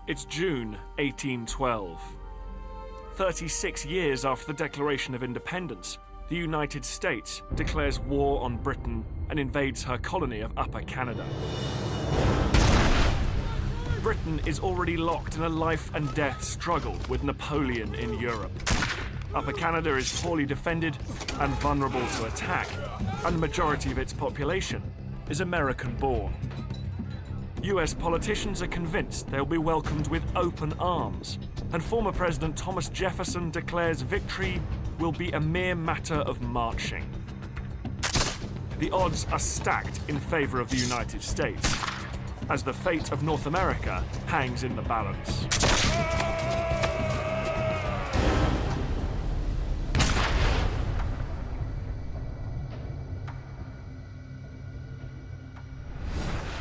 It's June 1812. 36 years after the Declaration of Independence, the United States declares war on Britain and invades her colony of Upper Canada. Britain is already locked in a life and death struggle with Napoleon in Europe. Upper Canada is poorly defended and vulnerable to attack, and the majority of its population is American-born. US politicians are convinced they'll be welcomed with open arms, and former President Thomas Jefferson declares victory will be a mere matter of marching. The odds are stacked in favor of the United States, as the fate of North America hangs in the balance.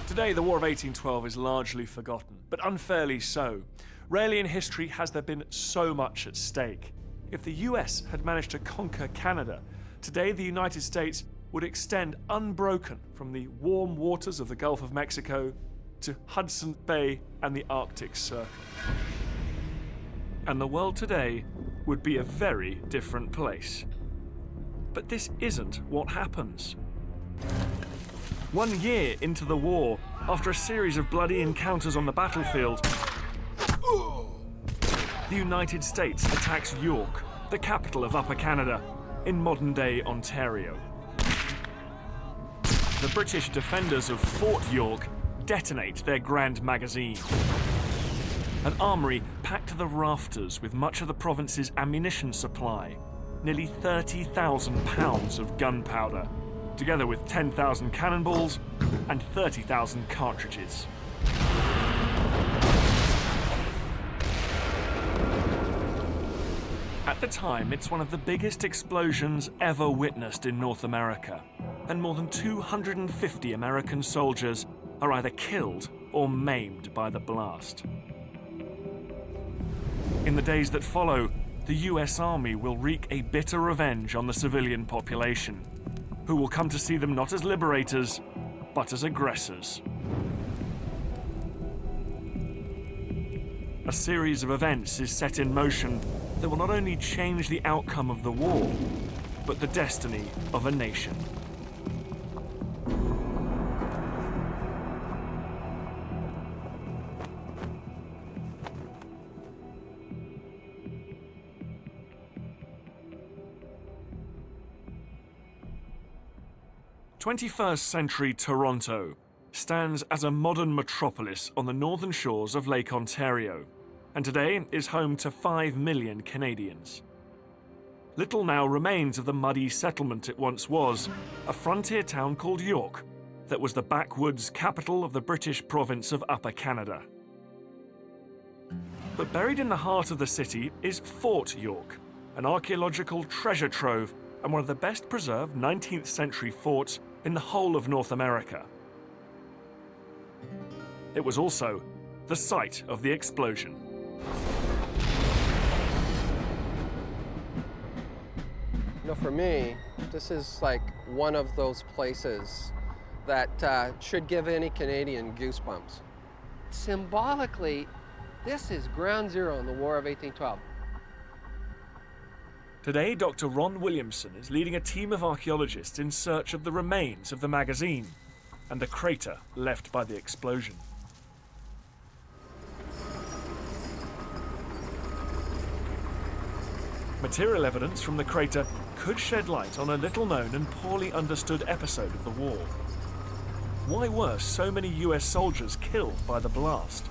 Today, the War of 1812 is largely forgotten, but unfairly so. Rarely in history has there been so much at stake. If the US had managed to conquer Canada, today the United States would extend unbroken from the warm waters of the Gulf of Mexico to Hudson Bay and the Arctic Circle. And the world today would be a very different place. But this isn't what happens. 1 year into the war, after a series of bloody encounters on the battlefield, the United States attacks York, the capital of Upper Canada, in modern-day Ontario. The British defenders of Fort York detonate their grand magazine. An armory packed to the rafters with much of the province's ammunition supply, nearly 30,000 pounds of gunpowder, together with 10,000 cannonballs and 30,000 cartridges. At the time, it's one of the biggest explosions ever witnessed in North America, and more than 250 American soldiers are either killed or maimed by the blast. In the days that follow, the US Army will wreak a bitter revenge on the civilian population, who will come to see them not as liberators, but as aggressors. A series of events is set in motion that will not only change the outcome of the war, but the destiny of a nation. Twenty-first-century Toronto stands as a modern metropolis on the northern shores of Lake Ontario, and today is home to 5 million Canadians. Little now remains of the muddy settlement it once was, a frontier town called York, that was the backwoods capital of the British province of Upper Canada. But buried in the heart of the city is Fort York, an archaeological treasure trove and one of the best preserved 19th century forts in the whole of North America. It was also the site of the explosion. You know, for me, this is like one of those places that should give any Canadian goosebumps. Symbolically, this is ground zero in the War of 1812. Today, Dr. Ron Williamson is leading a team of archaeologists in search of the remains of the magazine and the crater left by the explosion. Material evidence from the crater could shed light on a little-known and poorly understood episode of the war. Why were so many US soldiers killed by the blast?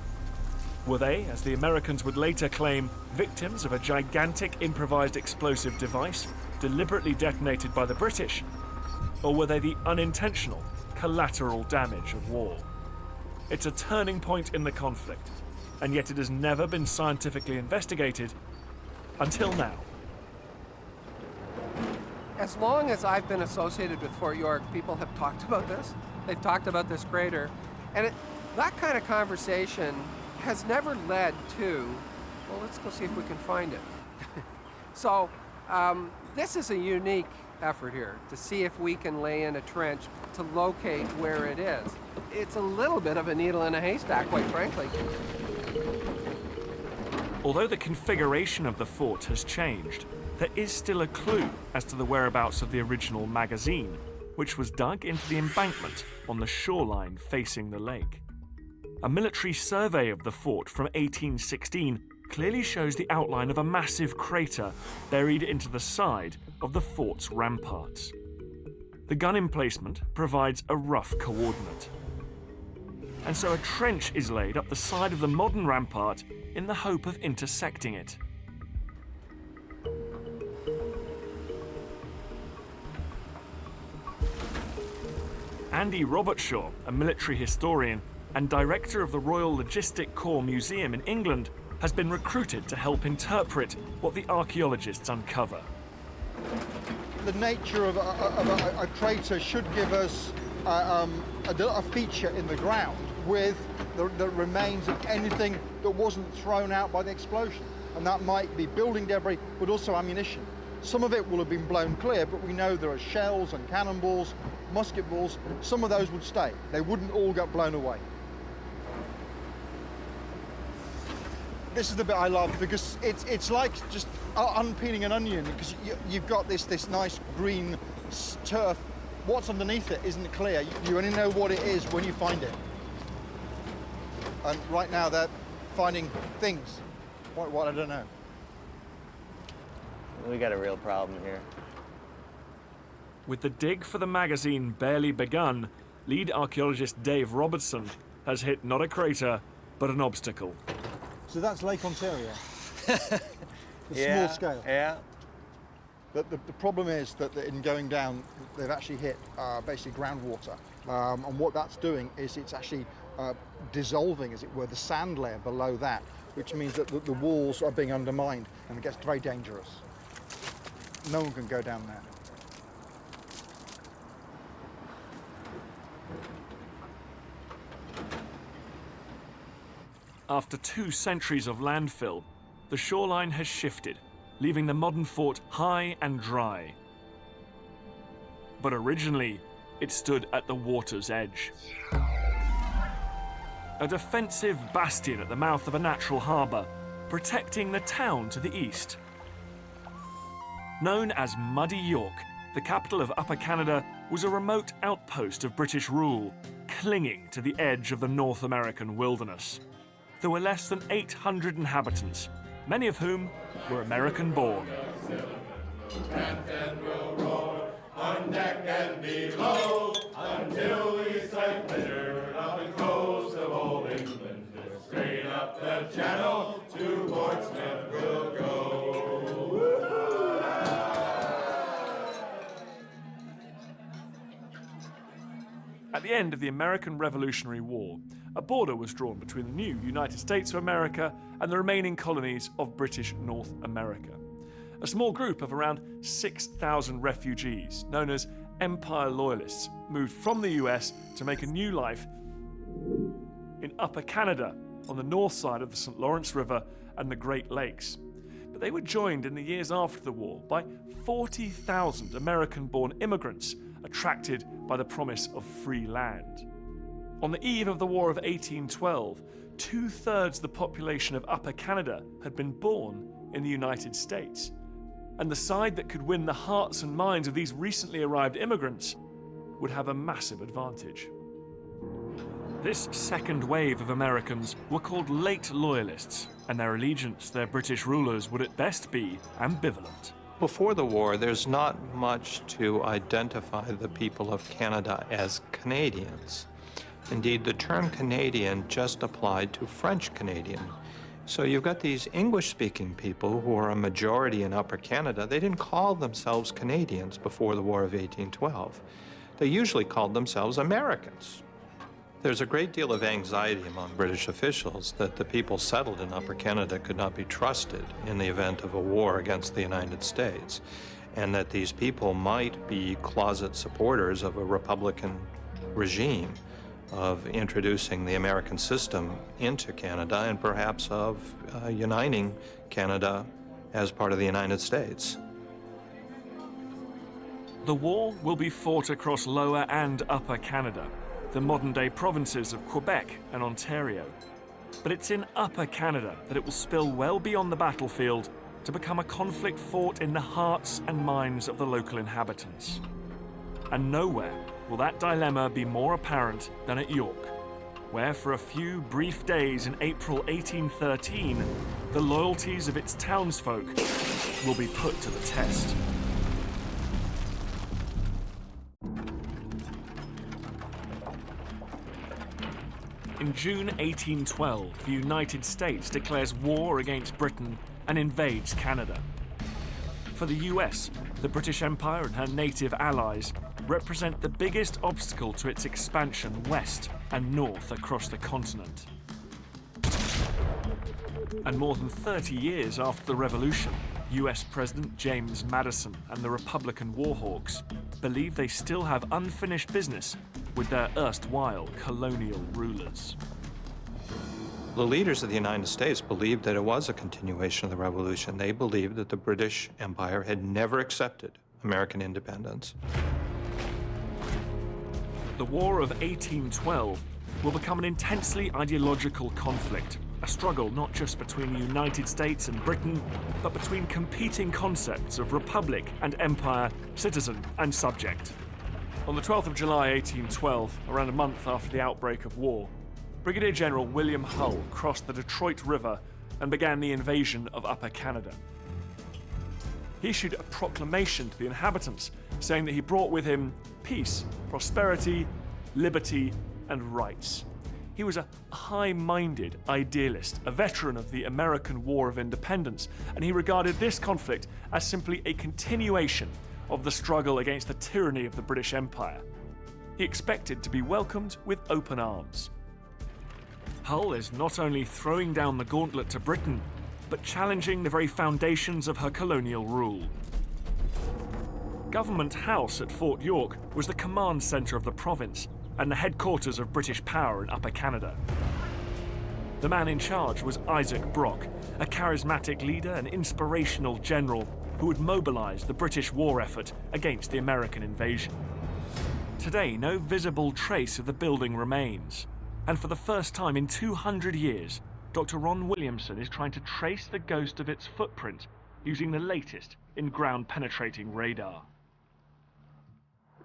Were they, as the Americans would later claim, victims of a gigantic improvised explosive device deliberately detonated by the British? Or were they the unintentional, collateral damage of war? It's a turning point in the conflict, and yet it has never been scientifically investigated until now. As long as I've been associated with Fort York, people have talked about this. They've talked about this crater. And that kind of conversation has never led to, well, let's go see if we can find it. So this is a unique effort here to see if we can lay in a trench to locate where it is. It's a little bit of a needle in a haystack, quite frankly. Although the configuration of the fort has changed, there is still a clue as to the whereabouts of the original magazine, which was dug into the embankment on the shoreline facing the lake. A military survey of the fort from 1816 clearly shows the outline of a massive crater buried into the side of the fort's ramparts. The gun emplacement provides a rough coordinate. And so a trench is laid up the side of the modern rampart in the hope of intersecting it. Andy Robertshaw, a military historian and director of the Royal Logistic Corps Museum in England, has been recruited to help interpret what the archaeologists uncover. The nature of a crater should give us a feature in the ground with the remains of anything that wasn't thrown out by the explosion. And that might be building debris, but also ammunition. Some of it will have been blown clear, but we know there are shells and cannonballs, musket balls. Some of those would stay. They wouldn't all get blown away. This is the bit I love, because it's like just unpeeling an onion, because you've got this nice green turf. What's underneath it isn't clear. You only know what it is when you find it. And right now they're finding things. What I don't know. We got a real problem here. With the dig for the magazine barely begun, lead archaeologist Dave Robertson has hit not a crater, but an obstacle. So that's Lake Ontario. Yeah, Small scale. Yeah. The problem is that in going down, they've actually hit basically groundwater. And what that's doing is it's actually dissolving, as it were, the sand layer below that, which means that the walls are being undermined, and it gets very dangerous. No one can go down there. After 2 centuries of landfill, the shoreline has shifted, leaving the modern fort high and dry. But originally, it stood at the water's edge. A defensive bastion at the mouth of a natural harbour, protecting the town to the east. Known as Muddy York, the capital of Upper Canada was a remote outpost of British rule, clinging to the edge of the North American wilderness. There were less than 800 inhabitants, many of whom were American-born. And we'll roar on deck and below until we sight pleasure up the coast of old England. Straight up the channel to Portsmouth we'll go. At the end of the American Revolutionary War, a border was drawn between the new United States of America and the remaining colonies of British North America. A small group of around 6,000 refugees, known as Empire Loyalists, moved from the US to make a new life in Upper Canada, on the north side of the St. Lawrence River and the Great Lakes. But they were joined in the years after the war by 40,000 American-born immigrants attracted by the promise of free land. On the eve of the War of 1812, 2/3 the population of Upper Canada had been born in the United States. And the side that could win the hearts and minds of these recently arrived immigrants would have a massive advantage. This second wave of Americans were called late Loyalists, and their allegiance to their British rulers would at best be ambivalent. Before the war, there's not much to identify the people of Canada as Canadians. Indeed, the term Canadian just applied to French Canadian. So you've got these English-speaking people who are a majority in Upper Canada. They didn't call themselves Canadians before the War of 1812. They usually called themselves Americans. There's a great deal of anxiety among British officials that the people settled in Upper Canada could not be trusted in the event of a war against the United States, and that these people might be closet supporters of a Republican regime, of introducing the American system into Canada, and perhaps of uniting Canada as part of the United States. The war will be fought across Lower and Upper Canada, the modern-day provinces of Quebec and Ontario. But it's in Upper Canada that it will spill well beyond the battlefield to become a conflict fought in the hearts and minds of the local inhabitants. And nowhere will that dilemma be more apparent than at York, where for a few brief days in April 1813, the loyalties of its townsfolk will be put to the test. In June 1812, the United States declares war against Britain and invades Canada. For the US, the British Empire and her native allies represent the biggest obstacle to its expansion west and north across the continent. And more than 30 years after the Revolution, US President James Madison and the Republican warhawks believe they still have unfinished business with their erstwhile colonial rulers. The leaders of the United States believed that it was a continuation of the Revolution. They believed that the British Empire had never accepted American independence. The War of 1812 will become an intensely ideological conflict, a struggle not just between the United States and Britain, but between competing concepts of republic and empire, citizen and subject. On the 12th of July 1812, around a month after the outbreak of war, Brigadier General William Hull crossed the Detroit River and began the invasion of Upper Canada. He issued a proclamation to the inhabitants saying that he brought with him peace, prosperity, liberty, and rights. He was a high-minded idealist, a veteran of the American War of Independence, and he regarded this conflict as simply a continuation of the struggle against the tyranny of the British Empire. He expected to be welcomed with open arms. Hull is not only throwing down the gauntlet to Britain, but challenging the very foundations of her colonial rule. Government House at Fort York was the command centre of the province and the headquarters of British power in Upper Canada. The man in charge was Isaac Brock, a charismatic leader and inspirational general who would mobilise the British war effort against the American invasion. Today, no visible trace of the building remains, and for the first time in 200 years, Dr. Ron Williamson is trying to trace the ghost of its footprint using the latest in ground-penetrating radar.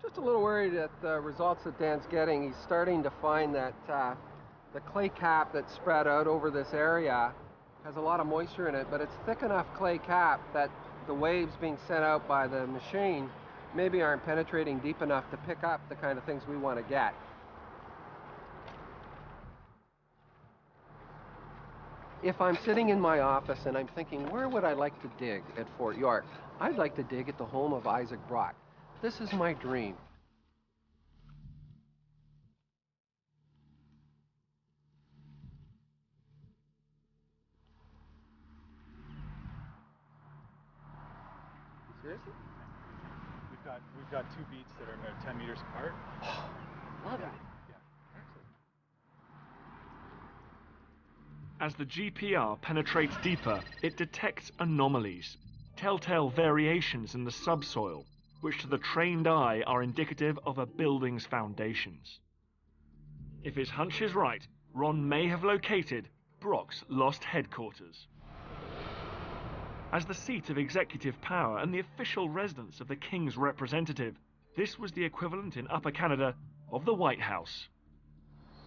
Just a little worried at the results that Dan's getting. He's starting to find that the clay cap that's spread out over this area has a lot of moisture in it, but it's thick enough clay cap that the waves being sent out by the machine maybe aren't penetrating deep enough to pick up the kind of things we want to get. If I'm sitting in my office and I'm thinking, where would I like to dig at Fort York? I'd like to dig at the home of Isaac Brock. This is my dream. Seriously? We've got two beats that are about 10 meters apart. Love it. As the GPR penetrates deeper, it detects anomalies, telltale variations in the subsoil, which to the trained eye are indicative of a building's foundations. If his hunch is right, Ron may have located Brock's lost headquarters. As the seat of executive power and the official residence of the King's representative, this was the equivalent in Upper Canada of the White House.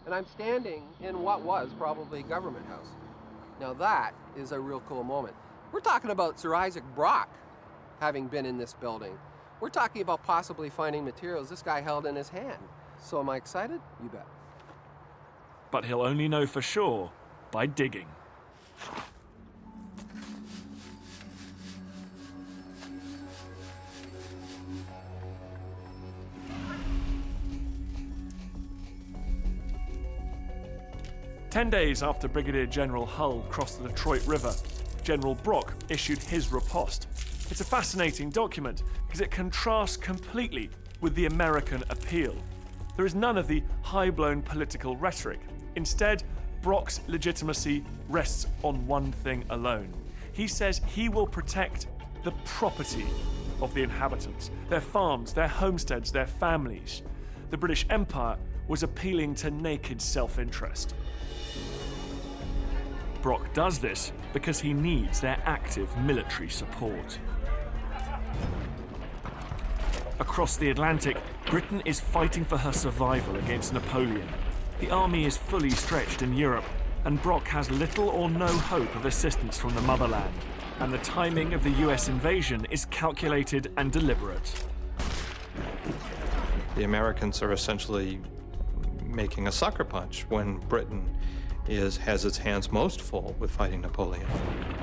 And I'm standing in what was probably Government House. Now that is a real cool moment. We're talking about Sir Isaac Brock having been in this building. We're talking about possibly finding materials this guy held in his hand. So am I excited? You bet. But he'll only know for sure by digging. Ten days after Brigadier General Hull crossed the Detroit River, General Brock issued his riposte. It's a fascinating document because it contrasts completely with the American appeal. There is none of the high-blown political rhetoric. Instead, Brock's legitimacy rests on one thing alone. He says he will protect the property of the inhabitants, their farms, their homesteads, their families. The British Empire was appealing to naked self-interest. Brock does this because he needs their active military support. Across the Atlantic, Britain is fighting for her survival against Napoleon. The army is fully stretched in Europe, and Brock has little or no hope of assistance from the motherland. And the timing of the US invasion is calculated and deliberate. The Americans are essentially making a sucker punch when Britain has its hands most full with fighting Napoleon.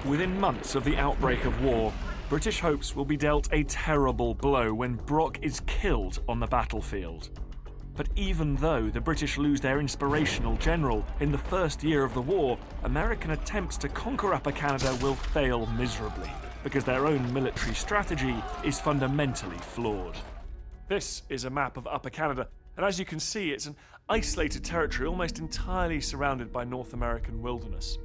Within months of the outbreak of war, British hopes will be dealt a terrible blow when Brock is killed on the battlefield. But even though the British lose their inspirational general in the first year of the war, American attempts to conquer Upper Canada will fail miserably because their own military strategy is fundamentally flawed. This is a map of Upper Canada, and as you can see, it's an isolated territory almost entirely surrounded by North American wilderness.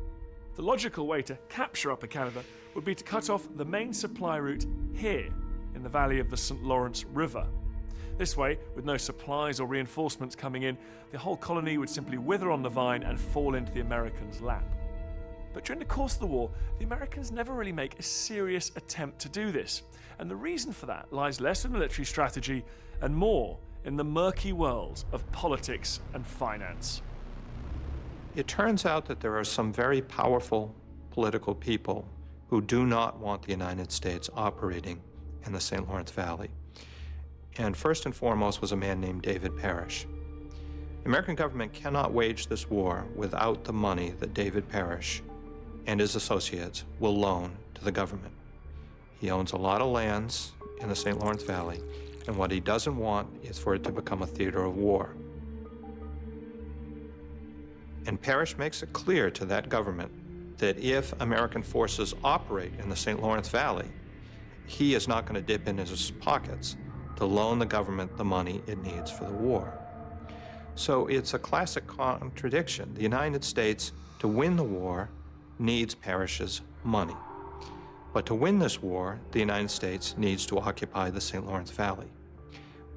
The logical way to capture Upper Canada would be to cut off the main supply route here, in the valley of the St. Lawrence River. This way, with no supplies or reinforcements coming in, the whole colony would simply wither on the vine and fall into the Americans' lap. But during the course of the war, the Americans never really make a serious attempt to do this, and the reason for that lies less in military strategy and more in the murky world of politics and finance. It turns out that there are some very powerful political people who do not want the United States operating in the St. Lawrence Valley. And first and foremost was a man named David Parrish. The American government cannot wage this war without the money that David Parrish and his associates will loan to the government. He owns a lot of lands in the St. Lawrence Valley, and what he doesn't want is for it to become a theater of war. And Parrish makes it clear to that government that if American forces operate in the St. Lawrence Valley, he is not going to dip in his pockets to loan the government the money it needs for the war. So it's a classic contradiction. The United States, to win the war, needs Parrish's money. But to win this war, the United States needs to occupy the St. Lawrence Valley.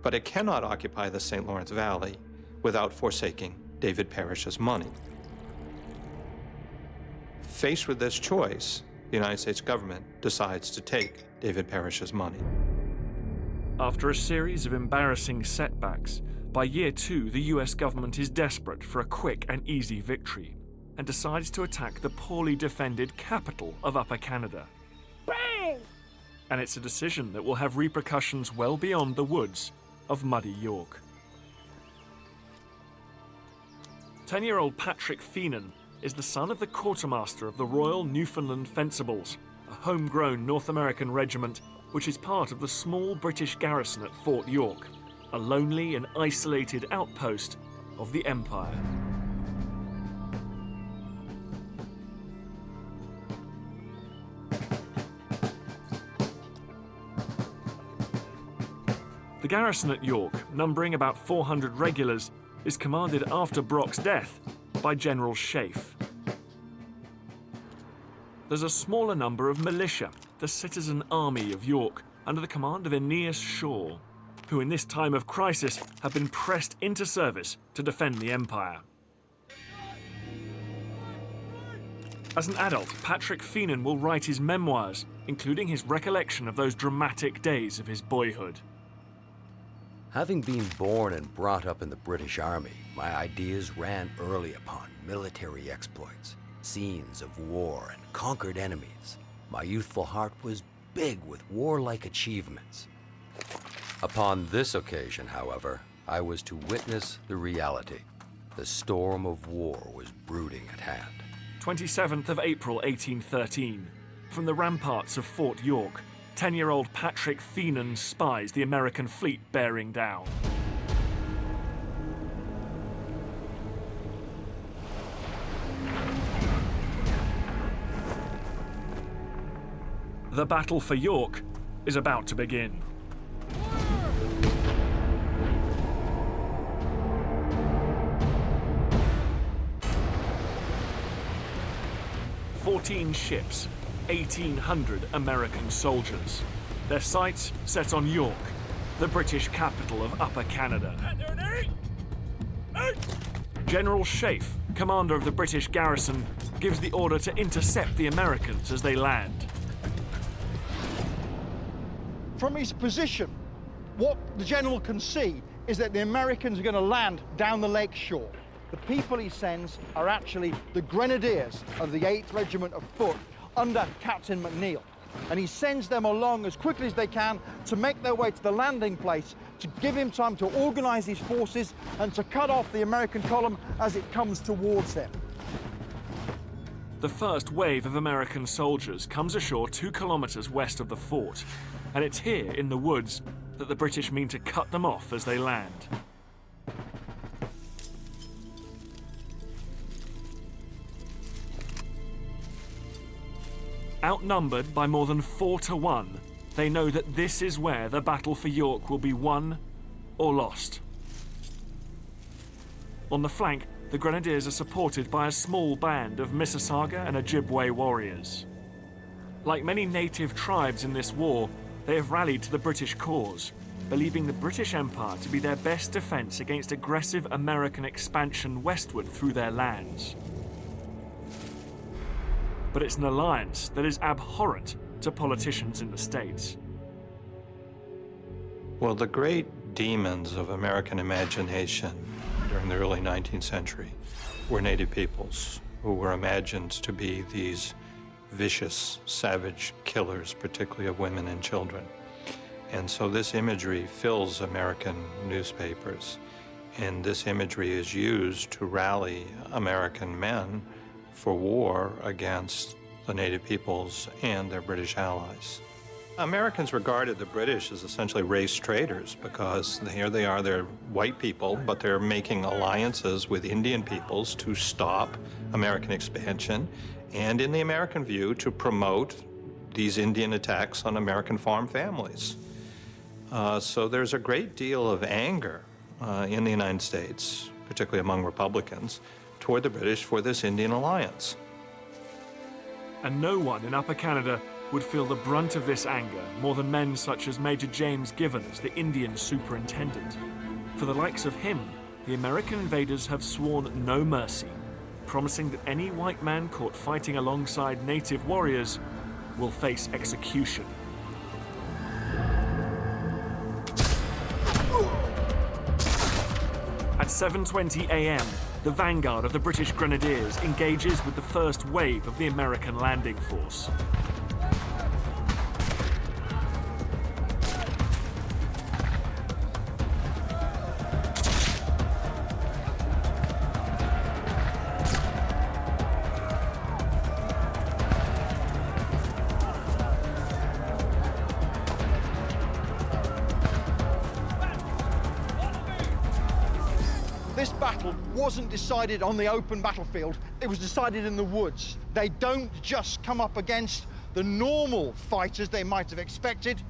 But it cannot occupy the St. Lawrence Valley without forsaking David Parrish's money. Faced with this choice, the United States government decides to take David Parrish's money. After a series of embarrassing setbacks, by year 2, the US government is desperate for a quick and easy victory and decides to attack the poorly defended capital of Upper Canada. Bang! And it's a decision that will have repercussions well beyond the woods of muddy York. 10-year-old Patrick Feenan is the son of the quartermaster of the Royal Newfoundland Fencibles, a homegrown North American regiment which is part of the small British garrison at Fort York, a lonely and isolated outpost of the Empire. The garrison at York, numbering about 400 regulars, is commanded after Brock's death by General Sheaffe. There's a smaller number of militia, the citizen army of York, under the command of Aeneas Shaw, who in this time of crisis have been pressed into service to defend the Empire. As an adult, Patrick Feenan will write his memoirs, including his recollection of those dramatic days of his boyhood. Having been born and brought up in the British Army, my ideas ran early upon military exploits, scenes of war and conquered enemies. My youthful heart was big with warlike achievements. Upon this occasion, however, I was to witness the reality. The storm of war was brooding at hand. 27th of April 1813. From the ramparts of Fort York, 10-year-old Patrick Feenan spies the American fleet bearing down. The battle for York is about to begin. "14 ships, 1,800 American soldiers. Their sights set on York, the British capital of Upper Canada. General Sheaffe commander of the British garrison, gives the order to intercept the Americans as they land. From his position, what the general can see is that the Americans are going to land down the lake shore. The people he sends are actually the grenadiers of the 8th Regiment of Foot under Captain McNeill. And he sends them along as quickly as they can to make their way to the landing place, to give him time to organize his forces and to cut off the American column as it comes towards him. The first wave of American soldiers comes ashore 2 kilometers west of the fort, and it's here in the woods that the British mean to cut them off as they land. Outnumbered by more than 4 to 1, they know that this is where the battle for York will be won or lost. On the flank, the Grenadiers are supported by a small band of Mississauga and Ojibwe warriors. Like many native tribes in this war, they have rallied to the British cause, believing the British Empire to be their best defense against aggressive American expansion westward through their lands. But it's an alliance that is abhorrent to politicians in the States. Well, the great demons of American imagination during the early 19th century were native peoples who were imagined to be these vicious, savage killers, particularly of women and children. And so this imagery fills American newspapers, and this imagery is used to rally American men for war against the native peoples and their British allies. Americans regarded the British as essentially race traitors because here they are, they're white people, but they're making alliances with Indian peoples to stop American expansion and, in the American view, to promote these Indian attacks on American farm families. So there's a great deal of anger in the United States, particularly among Republicans, toward the British for this Indian alliance. And no one in Upper Canada would feel the brunt of this anger more than men such as Major James Givens, the Indian superintendent. For the likes of him, the American invaders have sworn no mercy, promising that any white man caught fighting alongside native warriors will face execution. At 7:20 a.m., the vanguard of the British Grenadiers engages with the first wave of the American landing force. This battle wasn't decided on the open battlefield, it was decided in the woods. They don't just come up against the normal fighters they might have expected,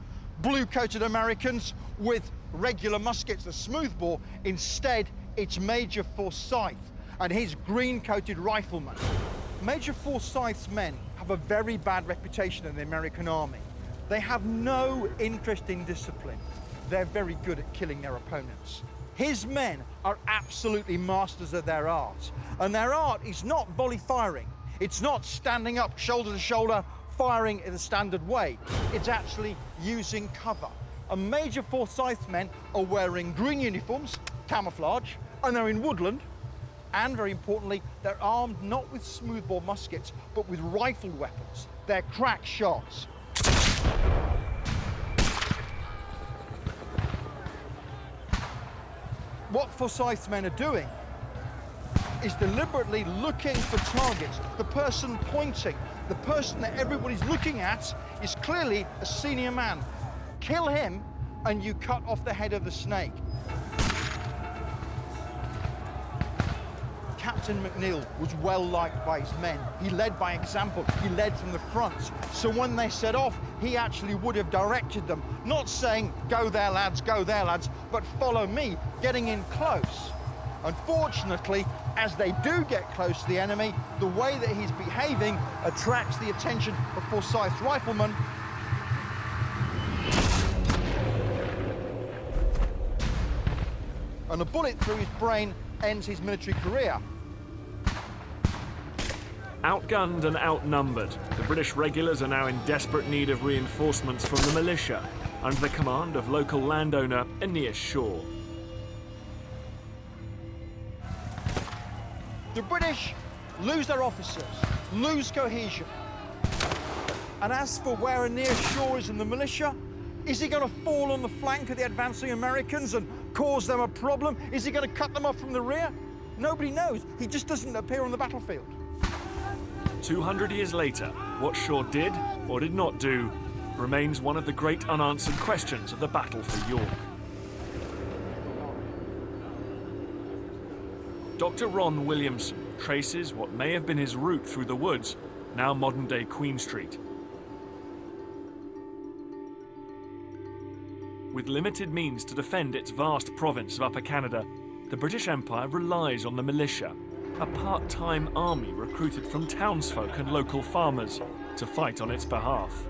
blue-coated Americans with regular muskets, the smoothbore. Instead, it's Major Forsyth and his green-coated riflemen. Major Forsyth's men have a very bad reputation in the American army. They have no interest in discipline. They're very good at killing their opponents. His men are absolutely masters of their art. And their art is not volley firing. It's not standing up shoulder to shoulder, firing in the standard way. It's actually using cover. And Major Forsyth's men are wearing green uniforms, camouflage, and they're in woodland. And very importantly, they're armed not with smoothbore muskets, but with rifled weapons. They're crack shots. What Forsyth's men are doing is deliberately looking for targets. The person pointing, the person that everybody's looking at is clearly a senior man. Kill him and you cut off the head of the snake. Captain McNeill was well liked by his men. He led by example. He led from the front. So when they set off, he actually would have directed them, not saying, go there, lads, but follow me, getting in close. Unfortunately, as they do get close to the enemy, the way that he's behaving attracts the attention of Forsyth's riflemen. And a bullet through his brain ends his military career. Outgunned and outnumbered, the British regulars are now in desperate need of reinforcements from the militia, under the command of local landowner Aeneas Shaw. The British lose their officers, lose cohesion. And as for where Aeneas Shaw is in the militia, is he going to fall on the flank of the advancing Americans and cause them a problem? Is he going to cut them off from the rear? Nobody knows. He just doesn't appear on the battlefield. 200 years later, what Shaw did or did not do remains one of the great unanswered questions of the battle for York. Dr. Ron Williamson traces what may have been his route through the woods, now modern-day Queen Street. With limited means to defend its vast province of Upper Canada, the British Empire relies on the militia, a part-time army recruited from townsfolk and local farmers to fight on its behalf.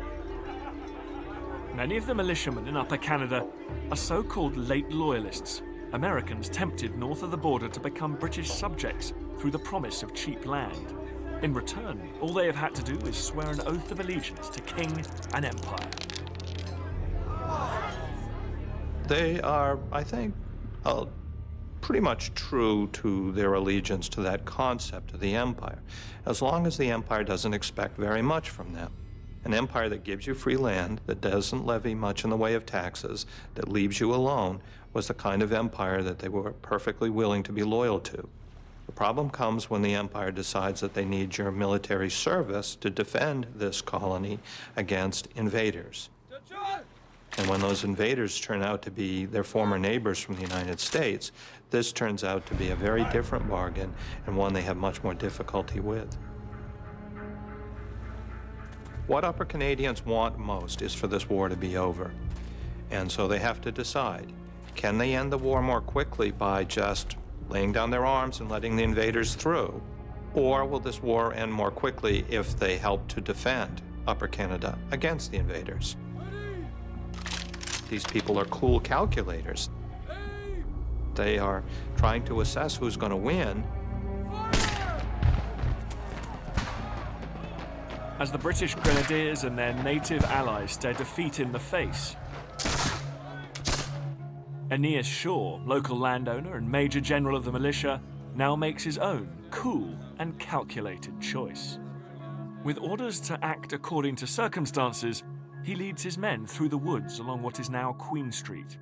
Many of the militiamen in Upper Canada are so-called late loyalists, Americans tempted north of the border to become British subjects through the promise of cheap land. In return, all they have had to do is swear an oath of allegiance to king and empire. They are, I think, pretty much true to their allegiance to that concept of the empire, as long as the empire doesn't expect very much from them. An empire that gives you free land, that doesn't levy much in the way of taxes, that leaves you alone, was the kind of empire that they were perfectly willing to be loyal to. The problem comes when the empire decides that they need your military service to defend this colony against invaders. And when those invaders turn out to be their former neighbors from the United States, this turns out to be a very different bargain and one they have much more difficulty with. What Upper Canadians want most is for this war to be over. And so they have to decide, can they end the war more quickly by just laying down their arms and letting the invaders through? Or will this war end more quickly if they help to defend Upper Canada against the invaders? These people are cool calculators. They are trying to assess who's going to win. As the British Grenadiers and their native allies stare defeat in the face, Aeneas Shaw, local landowner and Major General of the militia, now makes his own cool and calculated choice. With orders to act according to circumstances, he leads his men through the woods along what is now Queen Street.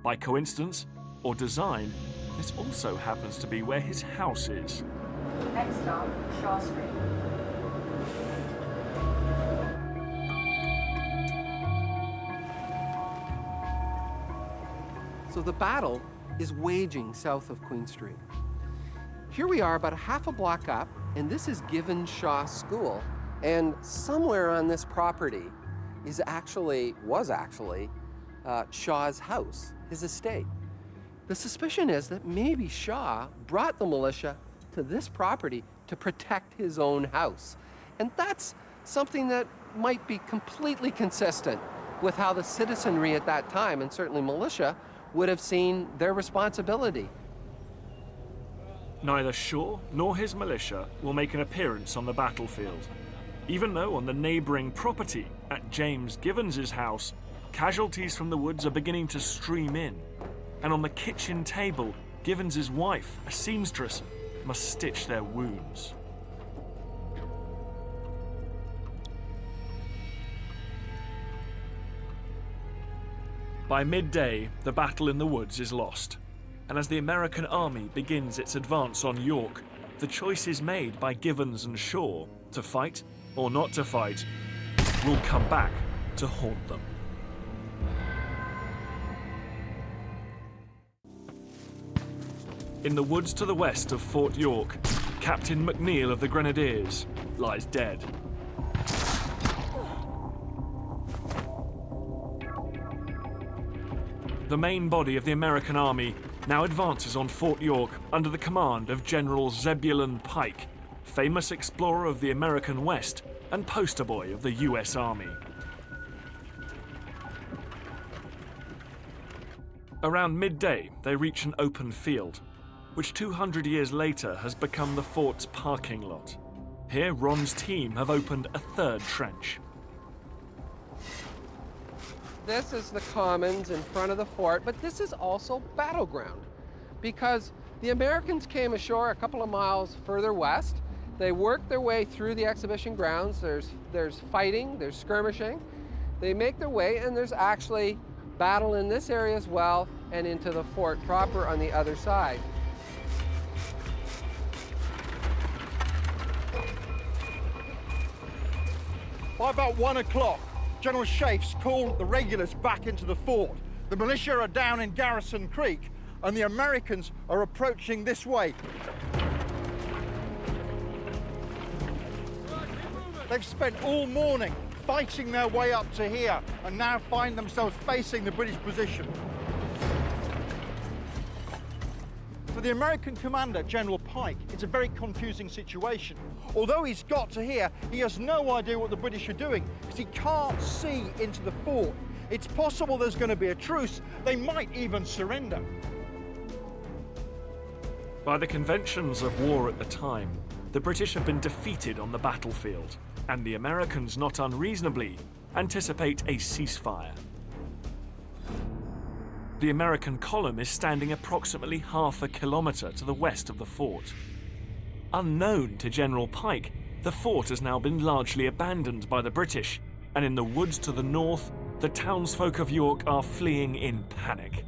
By coincidence or design, this also happens to be where his house is. Next stop, Shaw Street. So the battle is waging south of Queen Street. Here we are about a half a block up, and this is Given Shaw School. And somewhere on this property was actually Shaw's house, his estate. The suspicion is that maybe Shaw brought the militia to this property to protect his own house. And that's something that might be completely consistent with how the citizenry at that time, and certainly militia, would have seen their responsibility. Neither Shaw nor his militia will make an appearance on the battlefield, even though on the neighboring property at James Givens's house, casualties from the woods are beginning to stream in. And on the kitchen table, Givens's wife, a seamstress, must stitch their wounds. By midday, the battle in the woods is lost. And as the American army begins its advance on York, the choice is made by Givens and Shaw to fight or not to fight will come back to haunt them. In the woods to the west of Fort York, Captain McNeil of the Grenadiers lies dead. The main body of the American army now advances on Fort York under the command of General Zebulon Pike, famous explorer of the American West and poster boy of the US Army. Around midday, they reach an open field, which 200 years later has become the fort's parking lot. Here, Ron's team have opened a third trench. This is the commons in front of the fort, but this is also battleground because the Americans came ashore a couple of miles further west. They worked their way through the exhibition grounds. There's fighting, there's skirmishing. They make their way, and there's actually battle in this area as well and into the fort proper on the other side. By about 1 o'clock, General Chaffe's called the regulars back into the fort. The militia are down in Garrison Creek, and the Americans are approaching this way. They've spent all morning fighting their way up to here, and now find themselves facing the British position. For the American commander, General Pike, it's a very confusing situation. Although he's got to here, he has no idea what the British are doing because he can't see into the fort. It's possible there's going to be a truce. They might even surrender. By the conventions of war at the time, the British have been defeated on the battlefield, and the Americans, not unreasonably, anticipate a ceasefire. The American column is standing approximately half a kilometre to the west of the fort. Unknown to General Pike, the fort has now been largely abandoned by the British, and in the woods to the north, the townsfolk of York are fleeing in panic.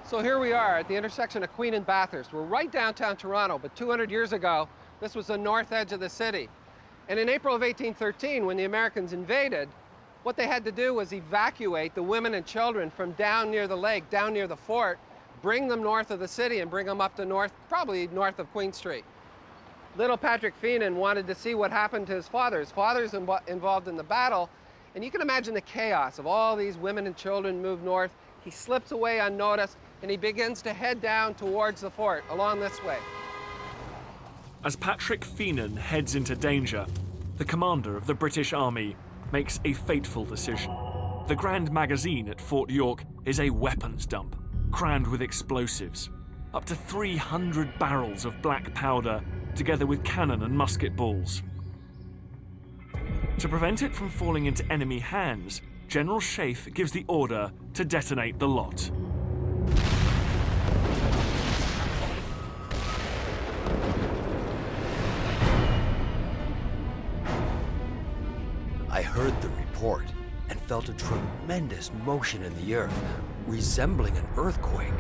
So here we are at the intersection of Queen and Bathurst. We're right downtown Toronto, but 200 years ago, this was the north edge of the city. And in April of 1813, when the Americans invaded, what they had to do was evacuate the women and children from down near the lake, down near the fort, bring them north of the city and bring them up to north, probably north of Queen Street. Little Patrick Feenan wanted to see what happened to his father. His father's involved in the battle, and you can imagine the chaos of all these women and children moved north. He slips away unnoticed, and he begins to head down towards the fort, along this way. As Patrick Feenan heads into danger, the commander of the British Army makes a fateful decision. The Grand Magazine at Fort York is a weapons dump, crammed with explosives. Up to 300 barrels of black powder, together with cannon and musket balls. To prevent it from falling into enemy hands, General Chafe gives the order to detonate the lot. I heard the report and felt a tremendous motion in the earth, resembling an earthquake.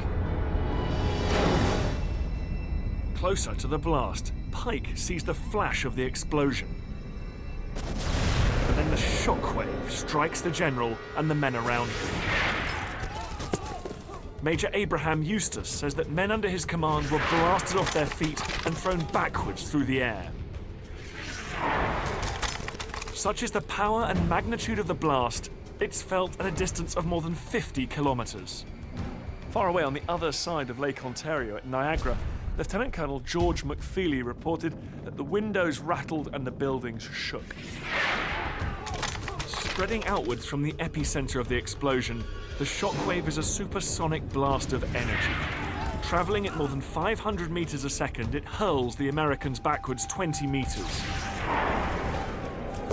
Closer to the blast, Pike sees the flash of the explosion. And then the shockwave strikes the general and the men around him. Major Abraham Eustace says that men under his command were blasted off their feet and thrown backwards through the air. Such is the power and magnitude of the blast, it's felt at a distance of more than 50 kilometers. Far away on the other side of Lake Ontario at Niagara, Lieutenant Colonel George McFeely reported that the windows rattled and the buildings shook. Spreading outwards from the epicenter of the explosion, the shockwave is a supersonic blast of energy. Traveling at more than 500 meters a second, it hurls the Americans backwards 20 meters.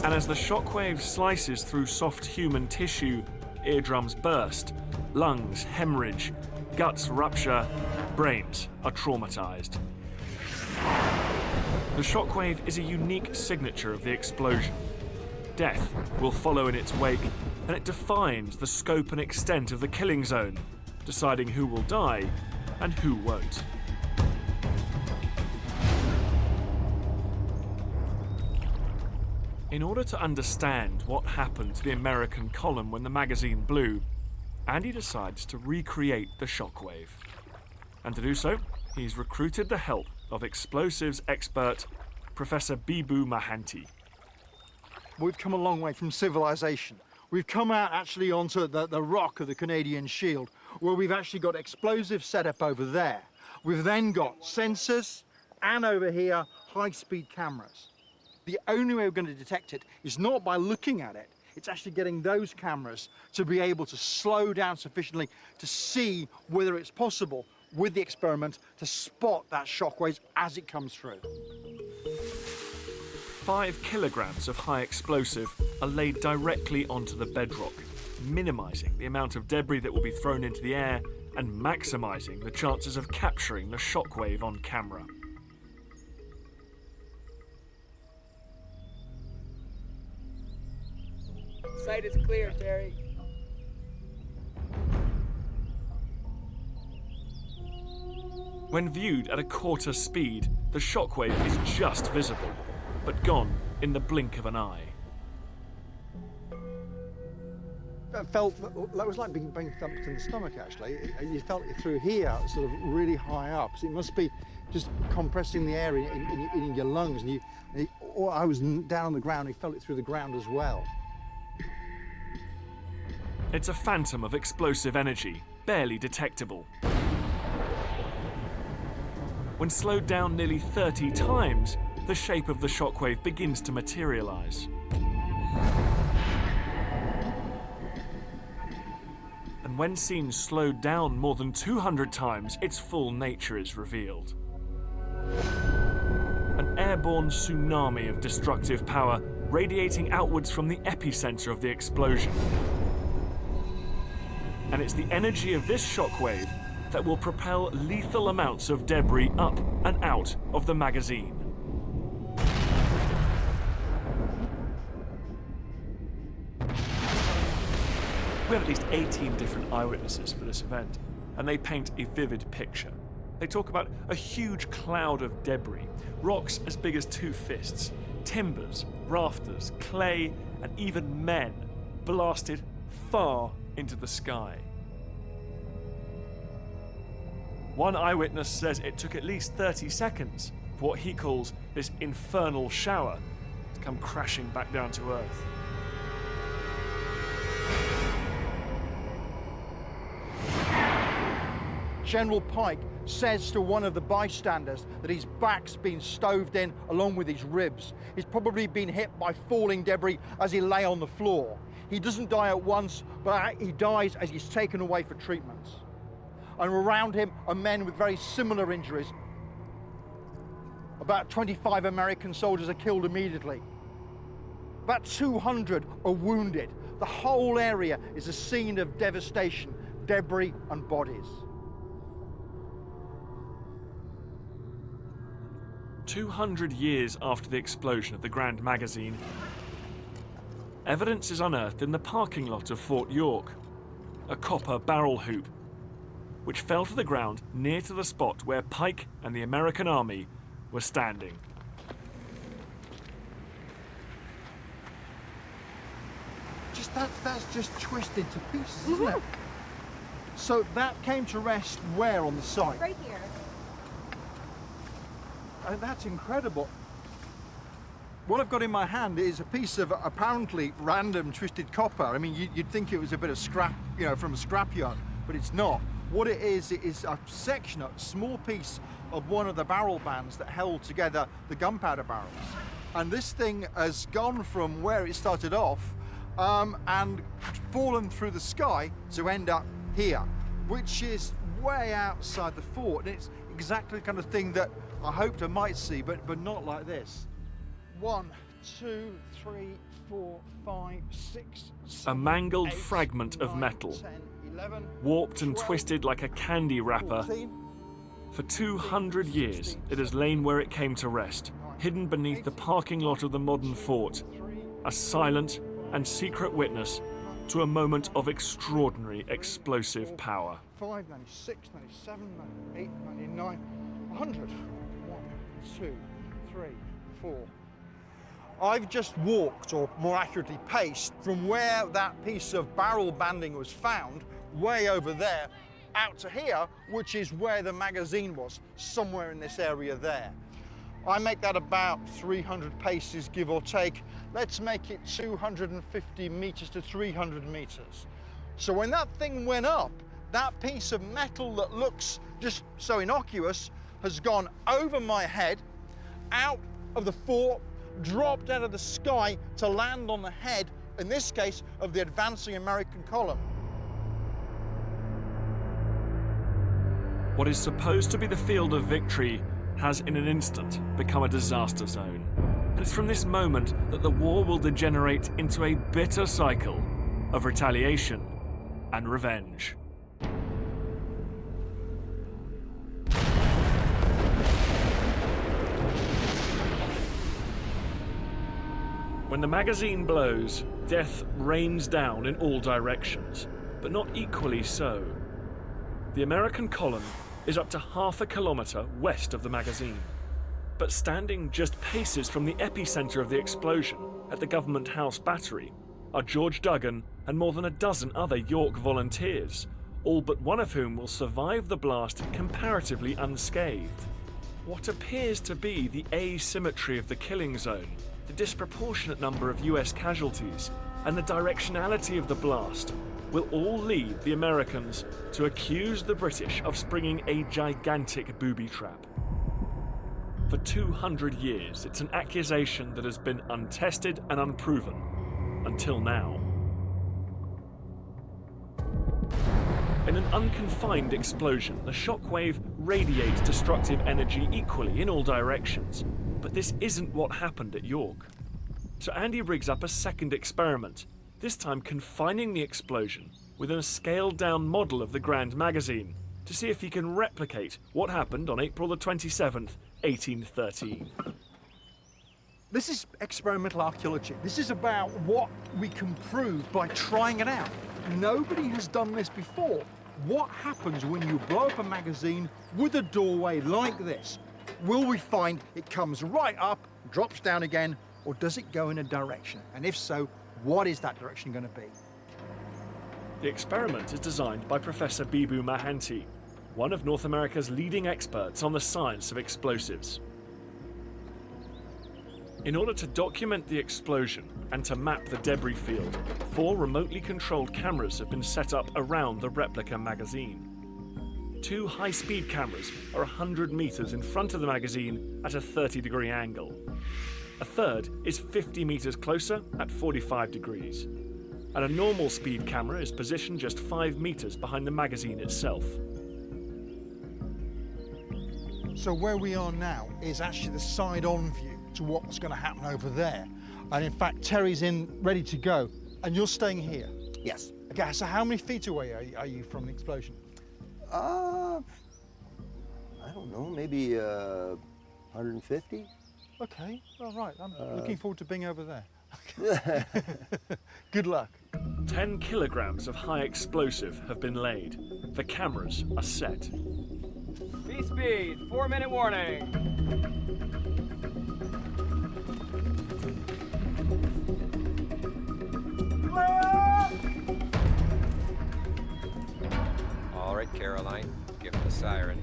And as the shockwave slices through soft human tissue, eardrums burst, lungs hemorrhage, guts rupture, brains are traumatized. The shockwave is a unique signature of the explosion. Death will follow in its wake, and it defines the scope and extent of the killing zone, deciding who will die and who won't. In order to understand what happened to the American column when the magazine blew, Andy decides to recreate the shockwave. And to do so, he's recruited the help of explosives expert Professor Bibu Mahanti. We've come a long way from civilization. We've come out actually onto the rock of the Canadian Shield, where we've actually got explosives set up over there. We've then got sensors, and over here, high-speed cameras. The only way we're going to detect it is not by looking at it, It's actually getting those cameras to be able to slow down sufficiently to see whether it's possible with the experiment to spot that shockwaves as it comes through. 5 kilograms of high explosive are laid directly onto the bedrock, minimizing the amount of debris that will be thrown into the air and maximizing the chances of capturing the shockwave on camera. Sight is clear, Terry. When viewed at a quarter speed, the shockwave is just visible, but gone in the blink of an eye. That felt, that was like being thumped in the stomach, actually. You felt it through here, sort of really high up. So it must be just compressing the air in your lungs. Or I was down on the ground, he felt it through the ground as well. It's a phantom of explosive energy, barely detectable. When slowed down nearly 30 times, the shape of the shockwave begins to materialize. And when seen slowed down more than 200 times, its full nature is revealed. An airborne tsunami of destructive power radiating outwards from the epicenter of the explosion. And it's the energy of this shockwave that will propel lethal amounts of debris up and out of the magazine. We have at least 18 different eyewitnesses for this event, and they paint a vivid picture. They talk about a huge cloud of debris, rocks as big as 2 fists, timbers, rafters, clay, and even men blasted far into the sky. One eyewitness says it took at least 30 seconds for what he calls this infernal shower to come crashing back down to Earth. General Pike says to one of the bystanders that his back's been stoved in along with his ribs. He's probably been hit by falling debris as he lay on the floor. He doesn't die at once, but he dies as he's taken away for treatment. And around him are men with very similar injuries. About 25 American soldiers are killed immediately. About 200 are wounded. The whole area is a scene of devastation, debris and bodies. 200 years after the explosion of the Grand Magazine, evidence is unearthed in the parking lot of Fort York, a copper barrel hoop, which fell to the ground near to the spot where Pike and the American Army were standing. That's just twisted to pieces, isn't it? So that came to rest where on the site? Right here. That's incredible. What I've got in my hand is a piece of apparently random twisted copper. I mean, you'd think it was a bit of scrap, you know, from a scrapyard, but it's not. What it is a section, a small piece of one of the barrel bands that held together the gunpowder barrels. And this thing has gone from where it started off and fallen through the sky to end up here, which is way outside the fort. And it's exactly the kind of thing that I hoped I might see, but not like this. 1, 2, 3, 4, 5, 6, 7, A mangled 8, fragment of 9, metal, 10, 11, warped and 12, twisted like a candy wrapper. 14. For 200 years, it has lain where it came to rest, hidden beneath the parking lot of the modern fort, a silent and secret witness to a moment of extraordinary explosive power. 5, 96, 97, 98, 99, 100. 1, 2, 3, 4. I've just walked, or more accurately paced, from where that piece of barrel banding was found, way over there, out to here, which is where the magazine was, somewhere in this area there. I make that about 300 paces, give or take. Let's make it 250 meters to 300 meters. So when that thing went up, that piece of metal that looks just so innocuous has gone over my head, out of the fort, dropped out of the sky to land on the head in this case of the advancing American column. What is supposed to be the field of victory has in an instant become a disaster zone. And it's from this moment that the war will degenerate into a bitter cycle of retaliation and revenge. When the magazine blows, death rains down in all directions, but not equally so. The American column is up to half a kilometre west of the magazine, but standing just paces from the epicenter of the explosion at the Government House Battery are George Duggan and more than a dozen other York volunteers, all but one of whom will survive the blast comparatively unscathed. What appears to be the asymmetry of the killing zone, the disproportionate number of US casualties, and the directionality of the blast will all lead the Americans to accuse the British of springing a gigantic booby trap. For 200 years, it's an accusation that has been untested and unproven, until now. In an unconfined explosion, the shockwave radiates destructive energy equally in all directions. But this isn't what happened at York. So Andy rigs up a second experiment, this time confining the explosion within a scaled-down model of the Grand Magazine, to see if he can replicate what happened on April the 27th, 1813. This is experimental archaeology. This is about what we can prove by trying it out. Nobody has done this before. What happens when you blow up a magazine with a doorway like this? Will we find it comes right up, drops down again, or does it go in a direction? And if so, what is that direction going to be? The experiment is designed by Professor Bibu Mahanti, one of North America's leading experts on the science of explosives. In order to document the explosion and to map the debris field, 4 remotely controlled cameras have been set up around the replica magazine. 2 high-speed cameras are 100 meters in front of the magazine at a 30-degree angle. A third is 50 meters closer at 45 degrees. And a normal speed camera is positioned just 5 meters behind the magazine itself. So where we are now is actually the side-on view to what's going to happen over there. And in fact, Terry's ready to go. And you're staying here? Yes. Okay, so how many feet away are you from an explosion? I don't know, maybe 150? Okay, all right. I'm looking forward to being over there. Good luck. 10 kilograms of high explosive have been laid. The cameras are set. V-speed, 4-minute warning. All right, Caroline, give the siren.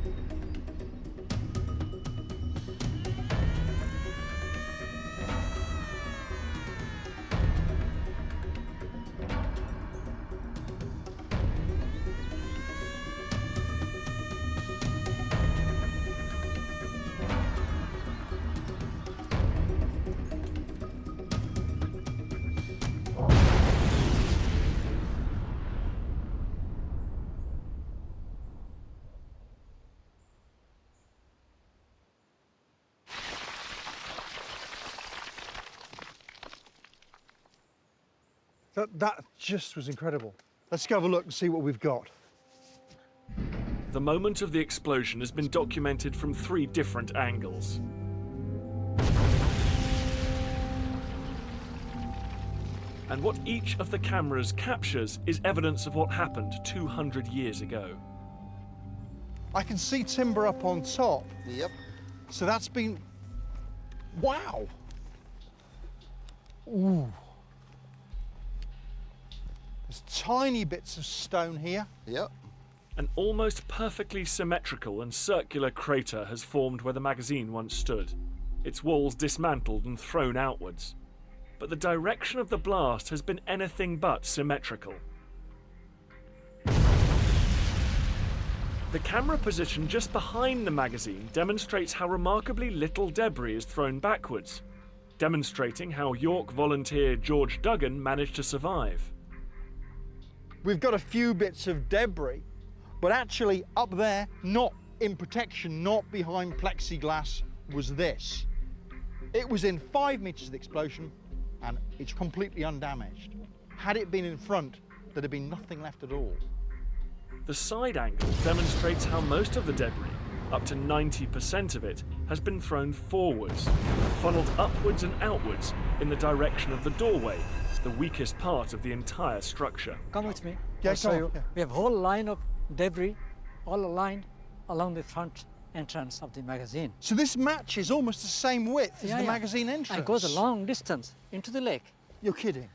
That just was incredible. Let's go have a look and see what we've got. The moment of the explosion has been documented from 3 different angles. And what each of the cameras captures is evidence of what happened 200 years ago. I can see timber up on top. Yep. So that's been... Wow. Ooh. There's tiny bits of stone here. Yep. An almost perfectly symmetrical and circular crater has formed where the magazine once stood, its walls dismantled and thrown outwards. But the direction of the blast has been anything but symmetrical. The camera position just behind the magazine demonstrates how remarkably little debris is thrown backwards. demonstrating how York volunteer George Duggan managed to survive. We've got a few bits of debris, but actually up there, not in protection, not behind plexiglass, was this. It was in 5 meters of the explosion, and it's completely undamaged. Had it been in front, there'd have been nothing left at all. The side angle demonstrates how most of the debris, up to 90% of it, has been thrown forwards, funneled upwards and outwards in the direction of the doorway, the weakest part of the entire structure. Come with me. Yeah, I'll show you. yeah. We have a whole line of debris, all aligned along the front entrance of the magazine. So this matches almost the same width as the magazine entrance. And it goes a long distance into the lake. You're kidding.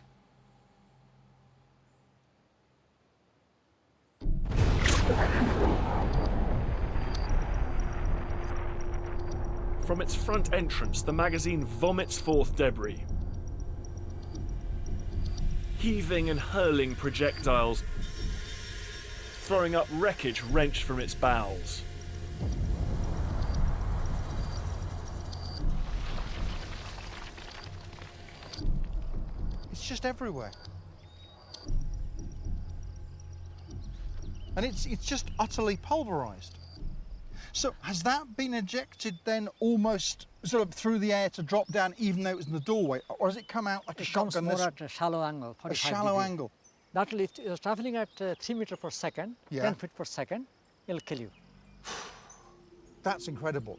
From its front entrance, the magazine vomits forth debris, heaving and hurling projectiles, throwing up wreckage wrenched from its bowels. It's just everywhere. And it's just utterly pulverized. So has that been ejected then almost sort of through the air to drop down even though it was in the doorway? Or has it come out like a shotgun? It comes more at a shallow angle, 45 a shallow degree. angle. That will, if it's traveling at 3 meters per second, 10 feet per second, it'll kill you. That's incredible.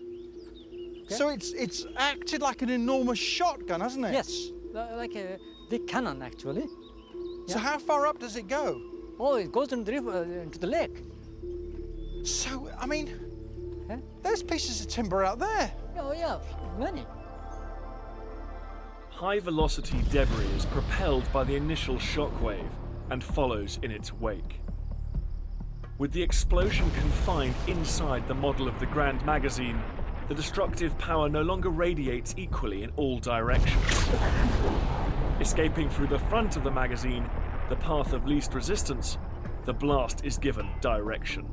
Okay. So it's acted like an enormous shotgun, hasn't it? Yes, like a big cannon actually. So how far up does it go? Oh, it goes into the river, into the lake. So, I mean, there's pieces of timber out there. Oh yeah, many. High-velocity debris is propelled by the initial shockwave and follows in its wake. With the explosion confined inside the model of the Grand Magazine, the destructive power no longer radiates equally in all directions. Escaping through the front of the magazine, the path of least resistance, the blast is given direction.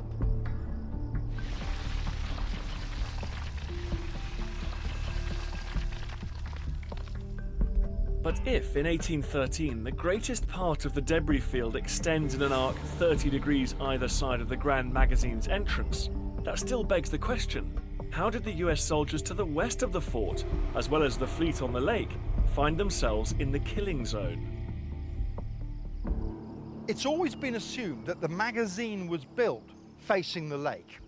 But if, in 1813, the greatest part of the debris field extends in an arc 30 degrees either side of the Grand Magazine's entrance, that still begs the question, how did the US soldiers to the west of the fort, as well as the fleet on the lake, find themselves in the killing zone? It's always been assumed that the magazine was built facing the lake.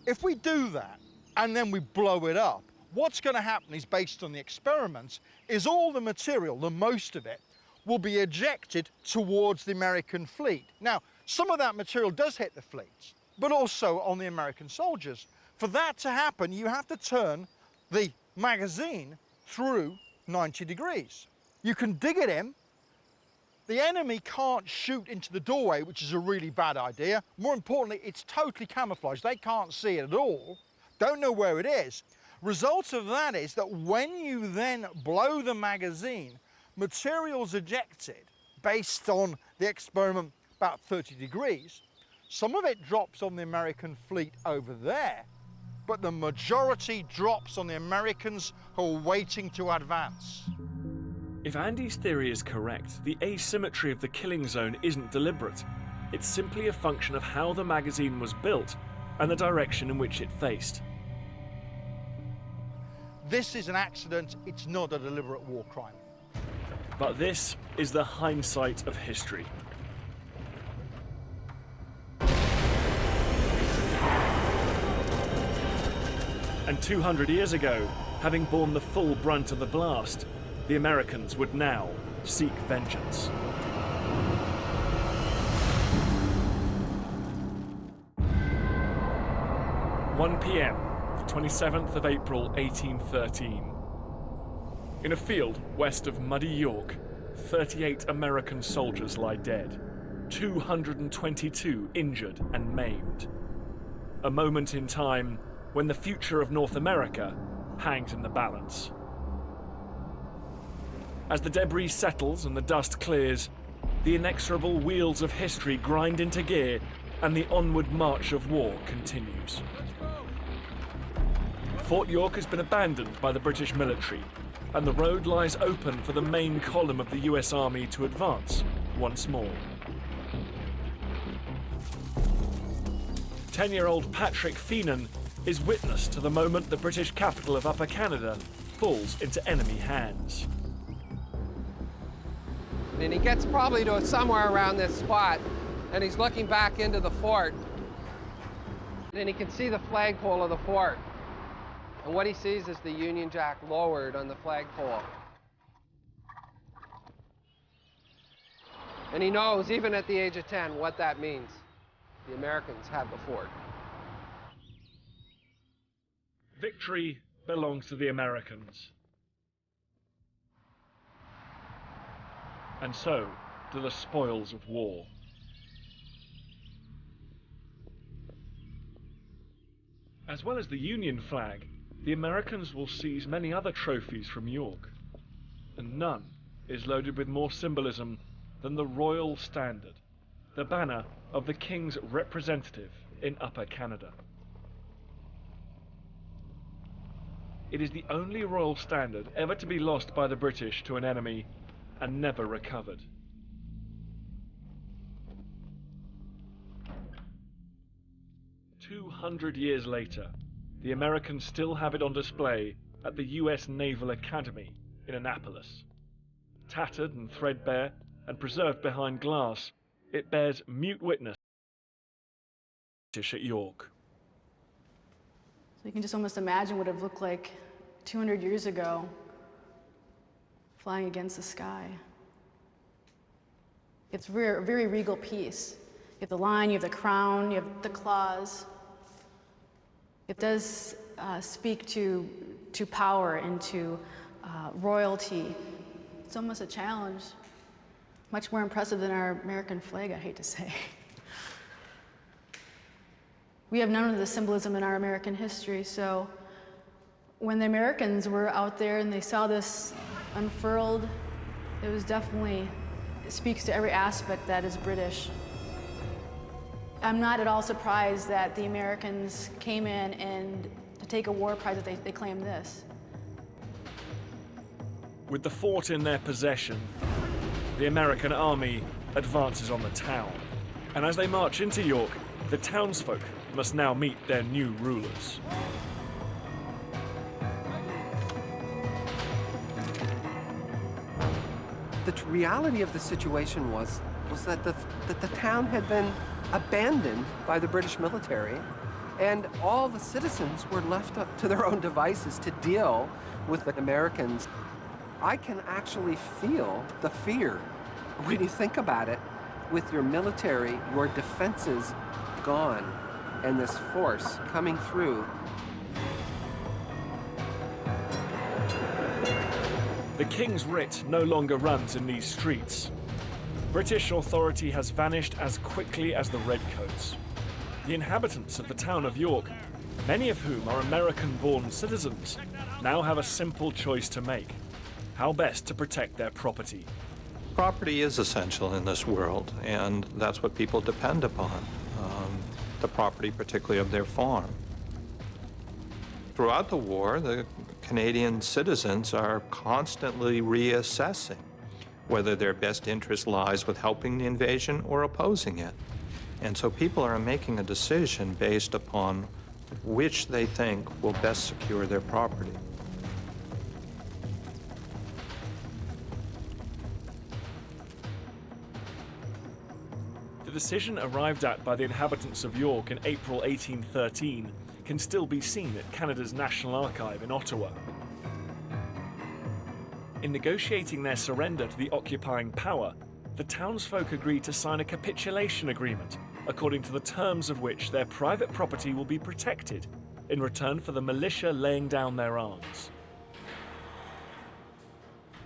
If we do that, and then we blow it up, what's going to happen is, based on the experiments, is all the material, the most of it, will be ejected towards the American fleet. Now, some of that material does hit the fleets, but also on the American soldiers. For that to happen, you have to turn the magazine through 90 degrees. You can dig it in. The enemy can't shoot into the doorway, which is a really bad idea. More importantly, it's totally camouflaged. They can't see it at all, don't know where it is. Result of that is that when you then blow the magazine, materials ejected based on the experiment about 30 degrees, some of it drops on the American fleet over there, but the majority drops on the Americans who are waiting to advance. If Andy's theory is correct, the asymmetry of the killing zone isn't deliberate. It's simply a function of how the magazine was built and the direction in which it faced. This is an accident, it's not a deliberate war crime. But this is the hindsight of history. And 200 years ago, having borne the full brunt of the blast, the Americans would now seek vengeance. (1 p.m., the 27th of April, 1813. In a field west of muddy York, 38 American soldiers lie dead, 222 injured and maimed. A moment in time when the future of North America hangs in the balance. As the debris settles and the dust clears, the inexorable wheels of history grind into gear and the onward march of war continues. Fort York has been abandoned by the British military, and the road lies open for the main column of the US Army to advance once more. 10-year-old Patrick Feenan is witness to the moment the British capital of Upper Canada falls into enemy hands. And he gets probably to somewhere around this spot, and he's looking back into the fort, and he can see the flagpole of the fort. And what he sees is the Union Jack lowered on the flagpole. And he knows, even at the age of 10, what that means. The Americans have the fort. Victory belongs to the Americans. And so do the spoils of war. As well as the Union flag, the Americans will seize many other trophies from York, and none is loaded with more symbolism than the Royal Standard, the banner of the King's representative in Upper Canada. It is the only Royal Standard ever to be lost by the British to an enemy and never recovered. "200 years later, the Americans still have it on display at the US Naval Academy in Annapolis. Tattered and threadbare and preserved behind glass, it bears mute witness to British at York. So you can just almost imagine what it looked like 200 years ago, flying against the sky. It's a very regal piece. You have the lion, you have the crown, you have the claws. It does speak to power and to royalty. It's almost a challenge. Much more impressive than our American flag, I hate to say. We have none of the symbolism in our American history, so when the Americans were out there and they saw this unfurled, it was definitely, it speaks to every aspect that is British. I'm not at all surprised that the Americans came in and to take a war prize that they claimed this. With the fort in their possession, the American army advances on the town. And as they march into York, the townsfolk must now meet their new rulers. The reality of the situation was that the town had been abandoned by the British military, and all the citizens were left up to their own devices to deal with the Americans. I can actually feel the fear when you think about it. With your military, your defenses gone, and this force coming through. The King's writ no longer runs in these streets. British authority has vanished as quickly as the Redcoats. The inhabitants of the town of York, many of whom are American-born citizens, now have a simple choice to make: how best to protect their property. Property is essential in this world, and that's what people depend upon, the property particularly of their farm. Throughout the war, the Canadian citizens are constantly reassessing whether their best interest lies with helping the invasion or opposing it. And so people are making a decision based upon which they think will best secure their property. The decision arrived at by the inhabitants of York in April 1813 can still be seen at Canada's National Archive in Ottawa. In negotiating their surrender to the occupying power, the townsfolk agreed to sign a capitulation agreement, according to the terms of which their private property will be protected in return for the militia laying down their arms.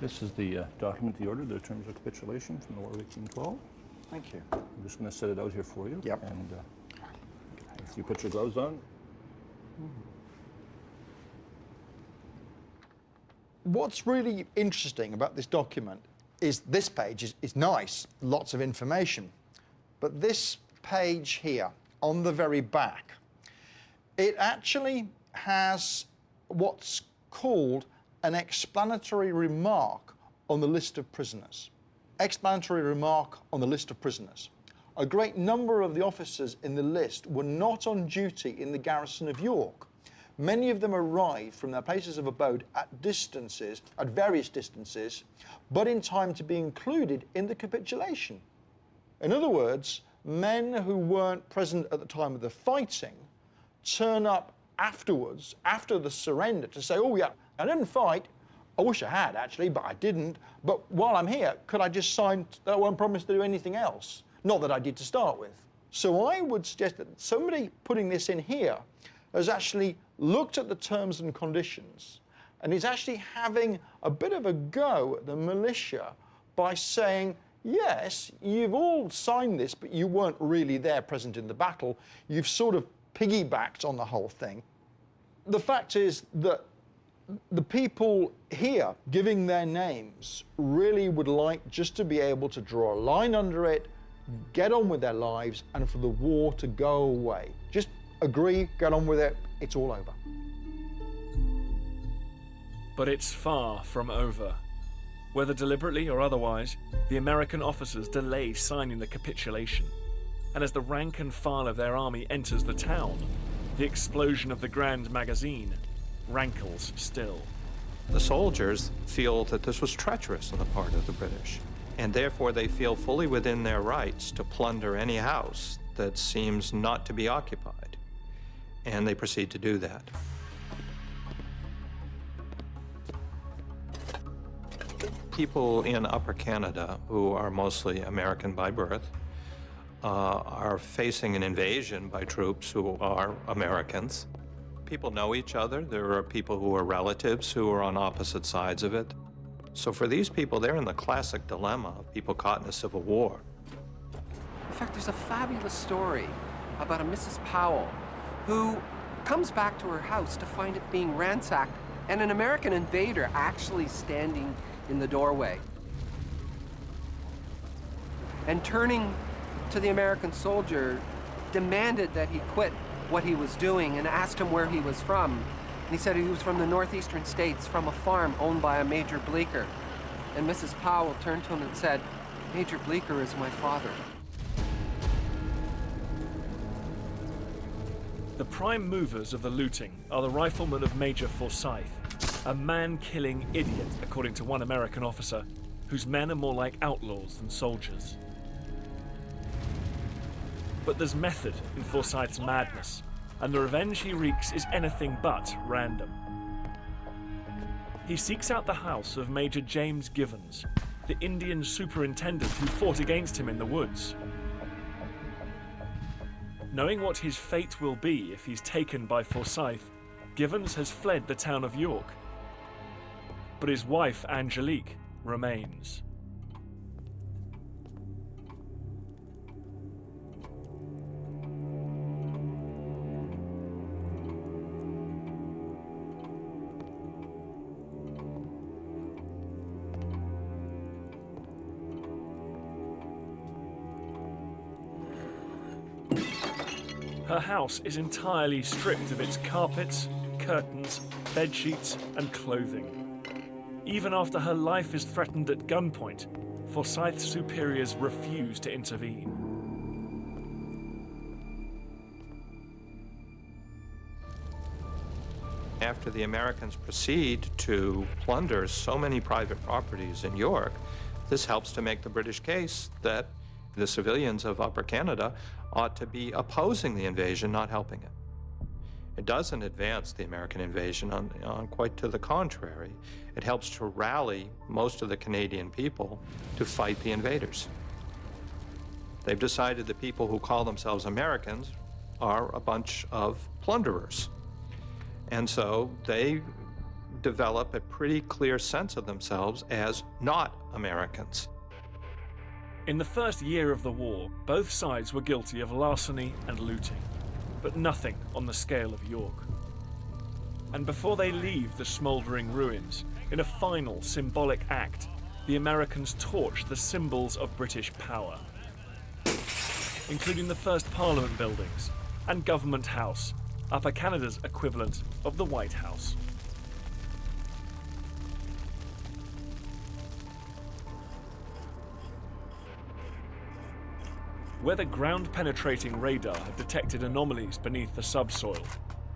This is the document, the order, the terms of capitulation from the War of 1812. Thank you. I'm just going to set it out here for you. Yep. And if you put your gloves on. What's really interesting about this document is this page is nice, lots of information, but this page here on the very back, it actually has what's called an explanatory remark on the list of prisoners. Explanatory remark on the list of prisoners. A great number of the officers in the list were not on duty in the garrison of York. Many of them arrived from their places of abode at various distances, but in time to be included in the capitulation. In other words, men who weren't present at the time of the fighting turn up afterwards, after the surrender, to say, oh yeah, I didn't fight. I wish I had, actually, but I didn't. But while I'm here, could I just sign that I won't promise to do anything else? Not that I did to start with. So I would suggest that somebody putting this in here has actually looked at the terms and conditions and is actually having a bit of a go at the militia by saying, yes, you've all signed this, but you weren't really there present in the battle. You've sort of piggybacked on the whole thing. The fact is that the people here giving their names really would like just to be able to draw a line under it, get on with their lives, and for the war to go away. Just agree, get on with it, it's all over. But it's far from over. Whether deliberately or otherwise, the American officers delay signing the capitulation. And as the rank and file of their army enters the town, the explosion of the Grand Magazine rankles still. The soldiers feel that this was treacherous on the part of the British, and therefore they feel fully within their rights to plunder any house that seems not to be occupied, and they proceed to do that. People in Upper Canada, who are mostly American by birth, are facing an invasion by troops who are Americans. People know each other. There are people who are relatives who are on opposite sides of it. So for these people, they're in the classic dilemma of people caught in a civil war. In fact, there's a fabulous story about a Mrs. Powell who comes back to her house to find it being ransacked and an American invader actually standing in the doorway. And turning to the American soldier, demanded that he quit what he was doing and asked him where he was from. And he said he was from the northeastern states, from a farm owned by a Major Bleecker. And Mrs. Powell turned to him and said, Major Bleecker is my father. The prime movers of the looting are the riflemen of Major Forsyth, a man-killing idiot, according to one American officer, whose men are more like outlaws than soldiers. But there's method in Forsyth's madness, and the revenge he wreaks is anything but random. He seeks out the house of Major James Givens, the Indian superintendent who fought against him in the woods. Knowing what his fate will be if he's taken by Forsyth, Givens has fled the town of York. But his wife, Angelique, remains. Her house is entirely stripped of its carpets, curtains, bed sheets, and clothing. Even after her life is threatened at gunpoint, Forsyth's superiors refuse to intervene. After the Americans proceed to plunder so many private properties in York, this helps to make the British case that the civilians of Upper Canada ought to be opposing the invasion, not helping it. It doesn't advance the American invasion, on quite to the contrary. It helps to rally most of the Canadian people to fight the invaders. They've decided the people who call themselves Americans are a bunch of plunderers. And so they develop a pretty clear sense of themselves as not Americans. In the first year of the war, both sides were guilty of larceny and looting, but nothing on the scale of York. And before they leave the smouldering ruins, in a final symbolic act, the Americans torch the symbols of British power, including the first Parliament buildings and Government House, Upper Canada's equivalent of the White House. where the ground-penetrating radar had detected anomalies beneath the subsoil,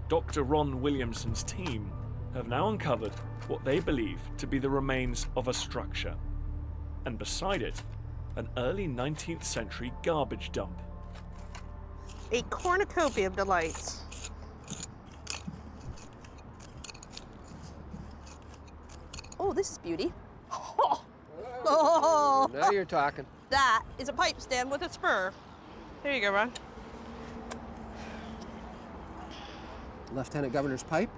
Dr. Ron Williamson's team have now uncovered what they believe to be the remains of a structure. And beside it, an early 19th century garbage dump. A cornucopia of delights. Oh, this is beauty. Oh. Now you're talking. That is a pipe stem with a spur. There you go, Ron. Lieutenant Governor's pipe.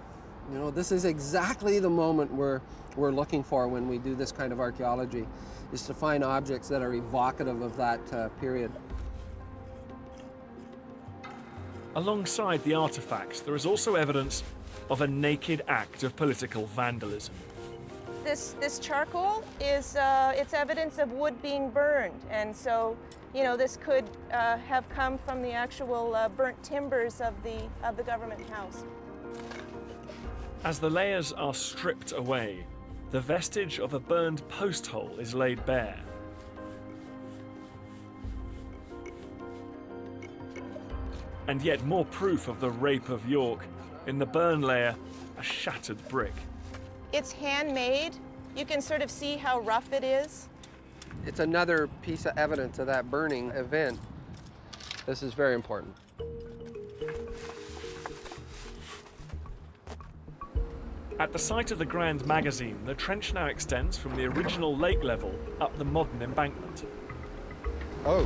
You know, this is exactly the moment we're looking for when we do this kind of archaeology, is to find objects that are evocative of that period. Alongside the artifacts, there is also evidence of a naked act of political vandalism. This charcoal is it's evidence of wood being burned, and so this could have come from the actual burnt timbers of the government house. As the layers are stripped away, the vestige of a burned post hole is laid bare. And yet more proof of the rape of York. In the burn layer, a shattered brick. It's handmade. You can sort of see how rough it is. It's another piece of evidence of that burning event. This is very important. At the site of the Grand Magazine, the trench now extends from the original lake level up the modern embankment. Oh,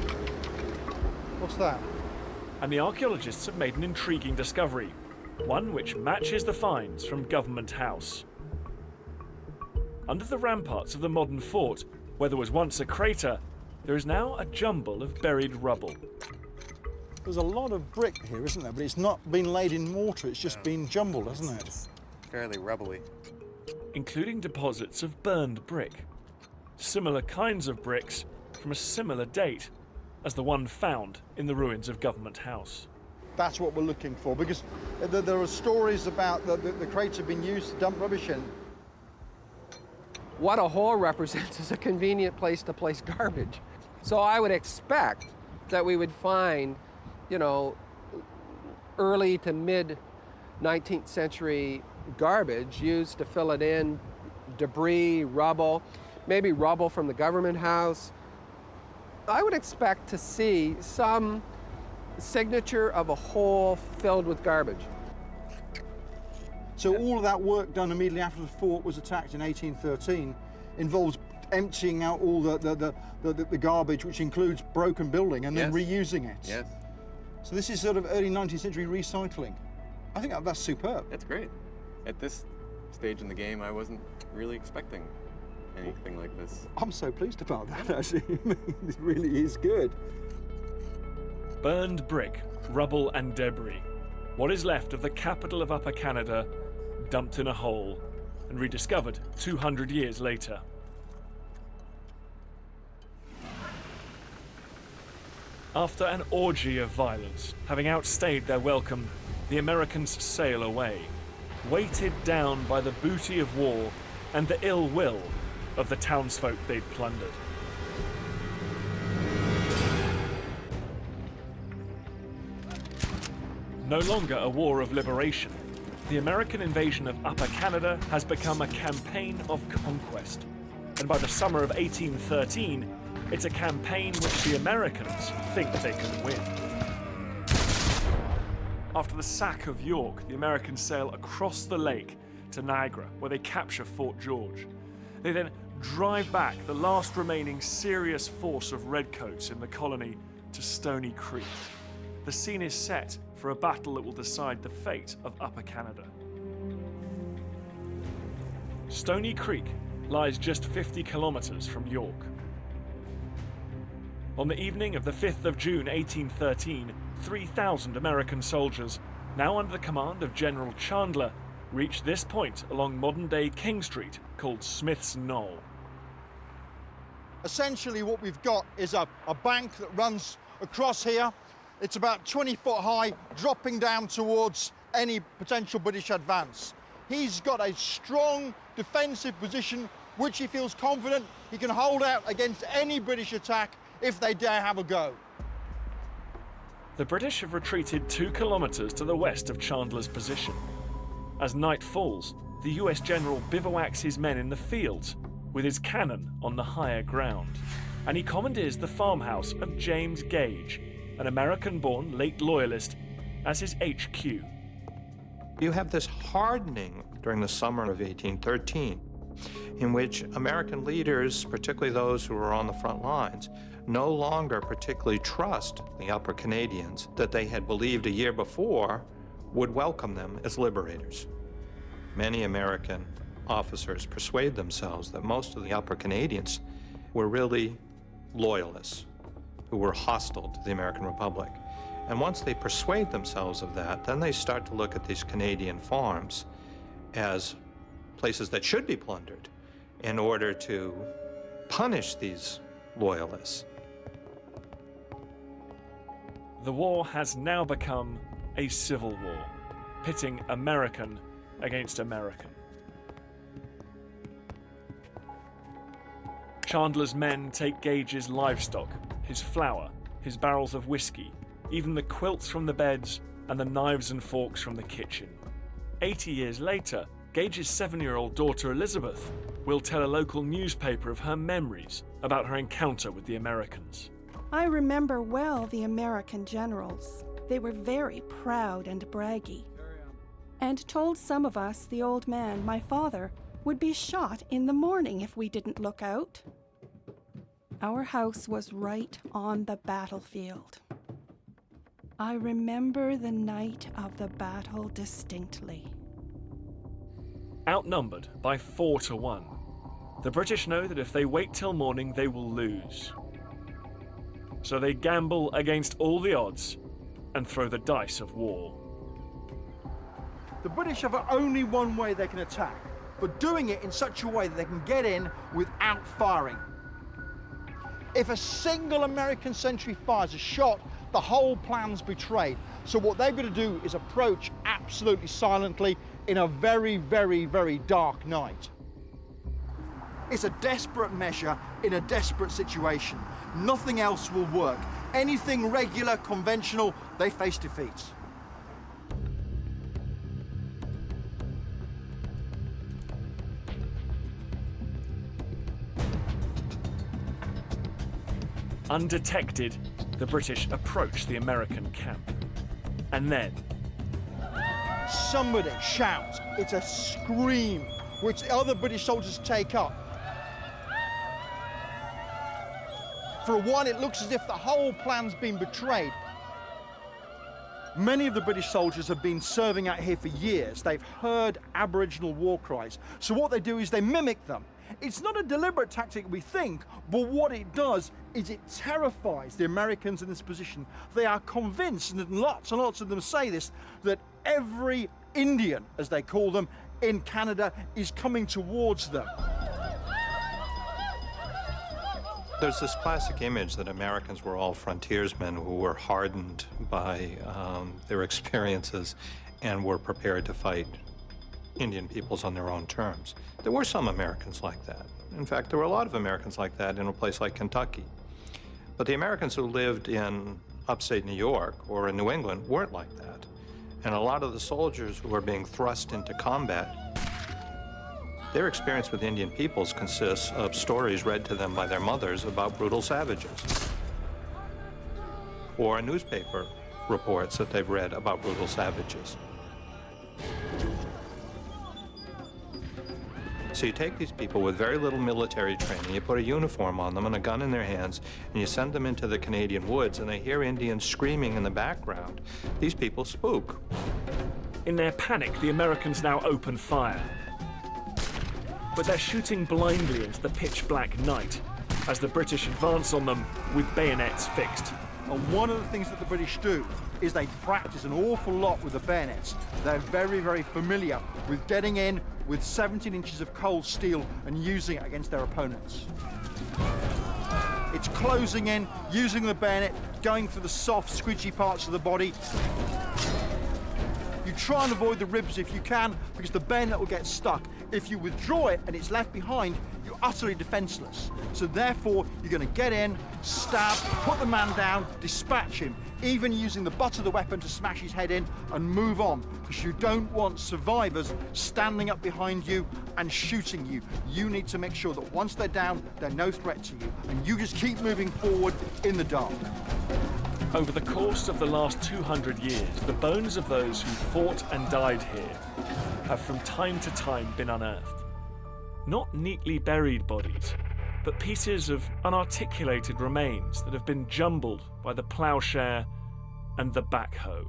what's that? And the archaeologists have made an intriguing discovery, one which matches the finds from Government House. Under the ramparts of the modern fort, where there was once a crater, there is now a jumble of buried rubble. There's a lot of brick here, isn't there? But it's not been laid in mortar, it's just been jumbled, hasn't it? It's fairly rubbly. Including deposits of burned brick. Similar kinds of bricks from a similar date as the one found in the ruins of Government House. That's what we're looking for, because there are stories about the crates have been used to dump rubbish in. What a hole represents is a convenient place to place garbage. So I would expect that we would find, early to mid 19th century garbage used to fill it in, debris, rubble, maybe rubble from the government house. I would expect to see some signature of a hole filled with garbage. So all of that work done immediately after the fort was attacked in 1813 involves emptying out all the garbage, which includes broken building, and then reusing it. Yes. So this is sort of early 19th century recycling. I think that's superb. That's great. At this stage in the game, I wasn't really expecting anything like this. I'm so pleased about that, actually. It really is good. Burned brick, rubble and debris. What is left of the capital of Upper Canada, dumped in a hole and rediscovered 200 years later. After an orgy of violence, having outstayed their welcome, the Americans sail away, weighted down by the booty of war and the ill will of the townsfolk they'd plundered. No longer a war of liberation, the American invasion of Upper Canada has become a campaign of conquest. And by the summer of 1813, it's a campaign which the Americans think they can win. After the sack of York, the Americans sail across the lake to Niagara, where they capture Fort George. They then drive back the last remaining serious force of redcoats in the colony to Stony Creek. The scene is set for a battle that will decide the fate of Upper Canada. Stony Creek lies just 50 kilometers from York. On the evening of the 5th of June 1813, 3,000 American soldiers, now under the command of General Chandler, reached this point along modern-day King Street called Smith's Knoll. Essentially what we've got is a bank that runs across here. It's about 20 foot high, dropping down towards any potential British advance. He's got a strong defensive position, which he feels confident he can hold out against any British attack if they dare have a go. the British have retreated 2 kilometers to the west of Chandler's position. As night falls, the US general bivouacs his men in the fields, with his cannon on the higher ground, and he commandeers the farmhouse of James Gage, an American-born late loyalist, as his HQ. You have this hardening during the summer of 1813, in which American leaders, particularly those who were on the front lines, no longer particularly trust the Upper Canadians that they had believed a year before would welcome them as liberators. Many American officers persuade themselves that most of the Upper Canadians were really loyalists who were hostile to the American Republic. And once they persuade themselves of that, then they start to look at these Canadian farms as places that should be plundered in order to punish these loyalists. The war has now become a civil war, pitting American against American. Chandler's men take Gage's livestock, his flour, his barrels of whiskey, even the quilts from the beds and the knives and forks from the kitchen. 80 years later, Gage's 7-year-old daughter Elizabeth will tell a local newspaper of her memories about her encounter with the Americans. I remember well the American generals. They were very proud and braggy, and told some of us the old man, my father, would be shot in the morning if we didn't look out. Our house was right on the battlefield. I remember the night of the battle distinctly. Outnumbered by 4 to 1, the British know that if they wait till morning, they will lose. So they gamble against all the odds and throw the dice of war. The British have only one way they can attack, but doing it in such a way that they can get in without firing. If a single American sentry fires a shot, the whole plan's betrayed. So what they've got to do is approach absolutely silently in a very, very, very dark night. It's a desperate measure in a desperate situation. Nothing else will work. Anything regular, conventional, they face defeat. Undetected, the British approach the American camp. And then somebody shouts. It's a scream, which the other British soldiers take up. For one, it looks as if the whole plan's been betrayed. Many of the British soldiers have been serving out here for years. They've heard Aboriginal war cries. So what they do is they mimic them. It's not a deliberate tactic we think, but what it does is it terrifies the Americans in this position. They are convinced, and lots of them say this, that every Indian, as they call them, in Canada is coming towards them. There's this classic image that Americans were all frontiersmen who were hardened by their experiences and were prepared to fight Indian peoples on their own terms. There were some Americans like that. In fact, there were a lot of Americans like that in a place like Kentucky. But the Americans who lived in upstate New York or in New England weren't like that. And a lot of the soldiers who were being thrust into combat, their experience with Indian peoples consists of stories read to them by their mothers about brutal savages, or newspaper reports that they've read about brutal savages. So you take these people with very little military training, you put a uniform on them and a gun in their hands, and you send them into the Canadian woods, and they hear Indians screaming in the background. These people spook. In their panic, the Americans now open fire. But they're shooting blindly into the pitch-black night as the British advance on them with bayonets fixed. And one of the things that the British do is they practice an awful lot with the bayonets. They're very, very familiar with getting in with 17 inches of cold steel and using it against their opponents. It's closing in, using the bayonet, going for the soft, squidgy parts of the body. You try and avoid the ribs if you can, because the bayonet will get stuck. If you withdraw it and it's left behind, you're utterly defenseless. So therefore, you're going to get in, stab, put the man down, dispatch him, even using the butt of the weapon to smash his head in, and move on, because you don't want survivors standing up behind you and shooting you. You need to make sure that once they're down, they're no threat to you, and you just keep moving forward in the dark. Over the course of the last 200 years, the bones of those who fought and died here have from time to time been unearthed. Not neatly buried bodies, but pieces of unarticulated remains that have been jumbled by the ploughshare and the backhoe.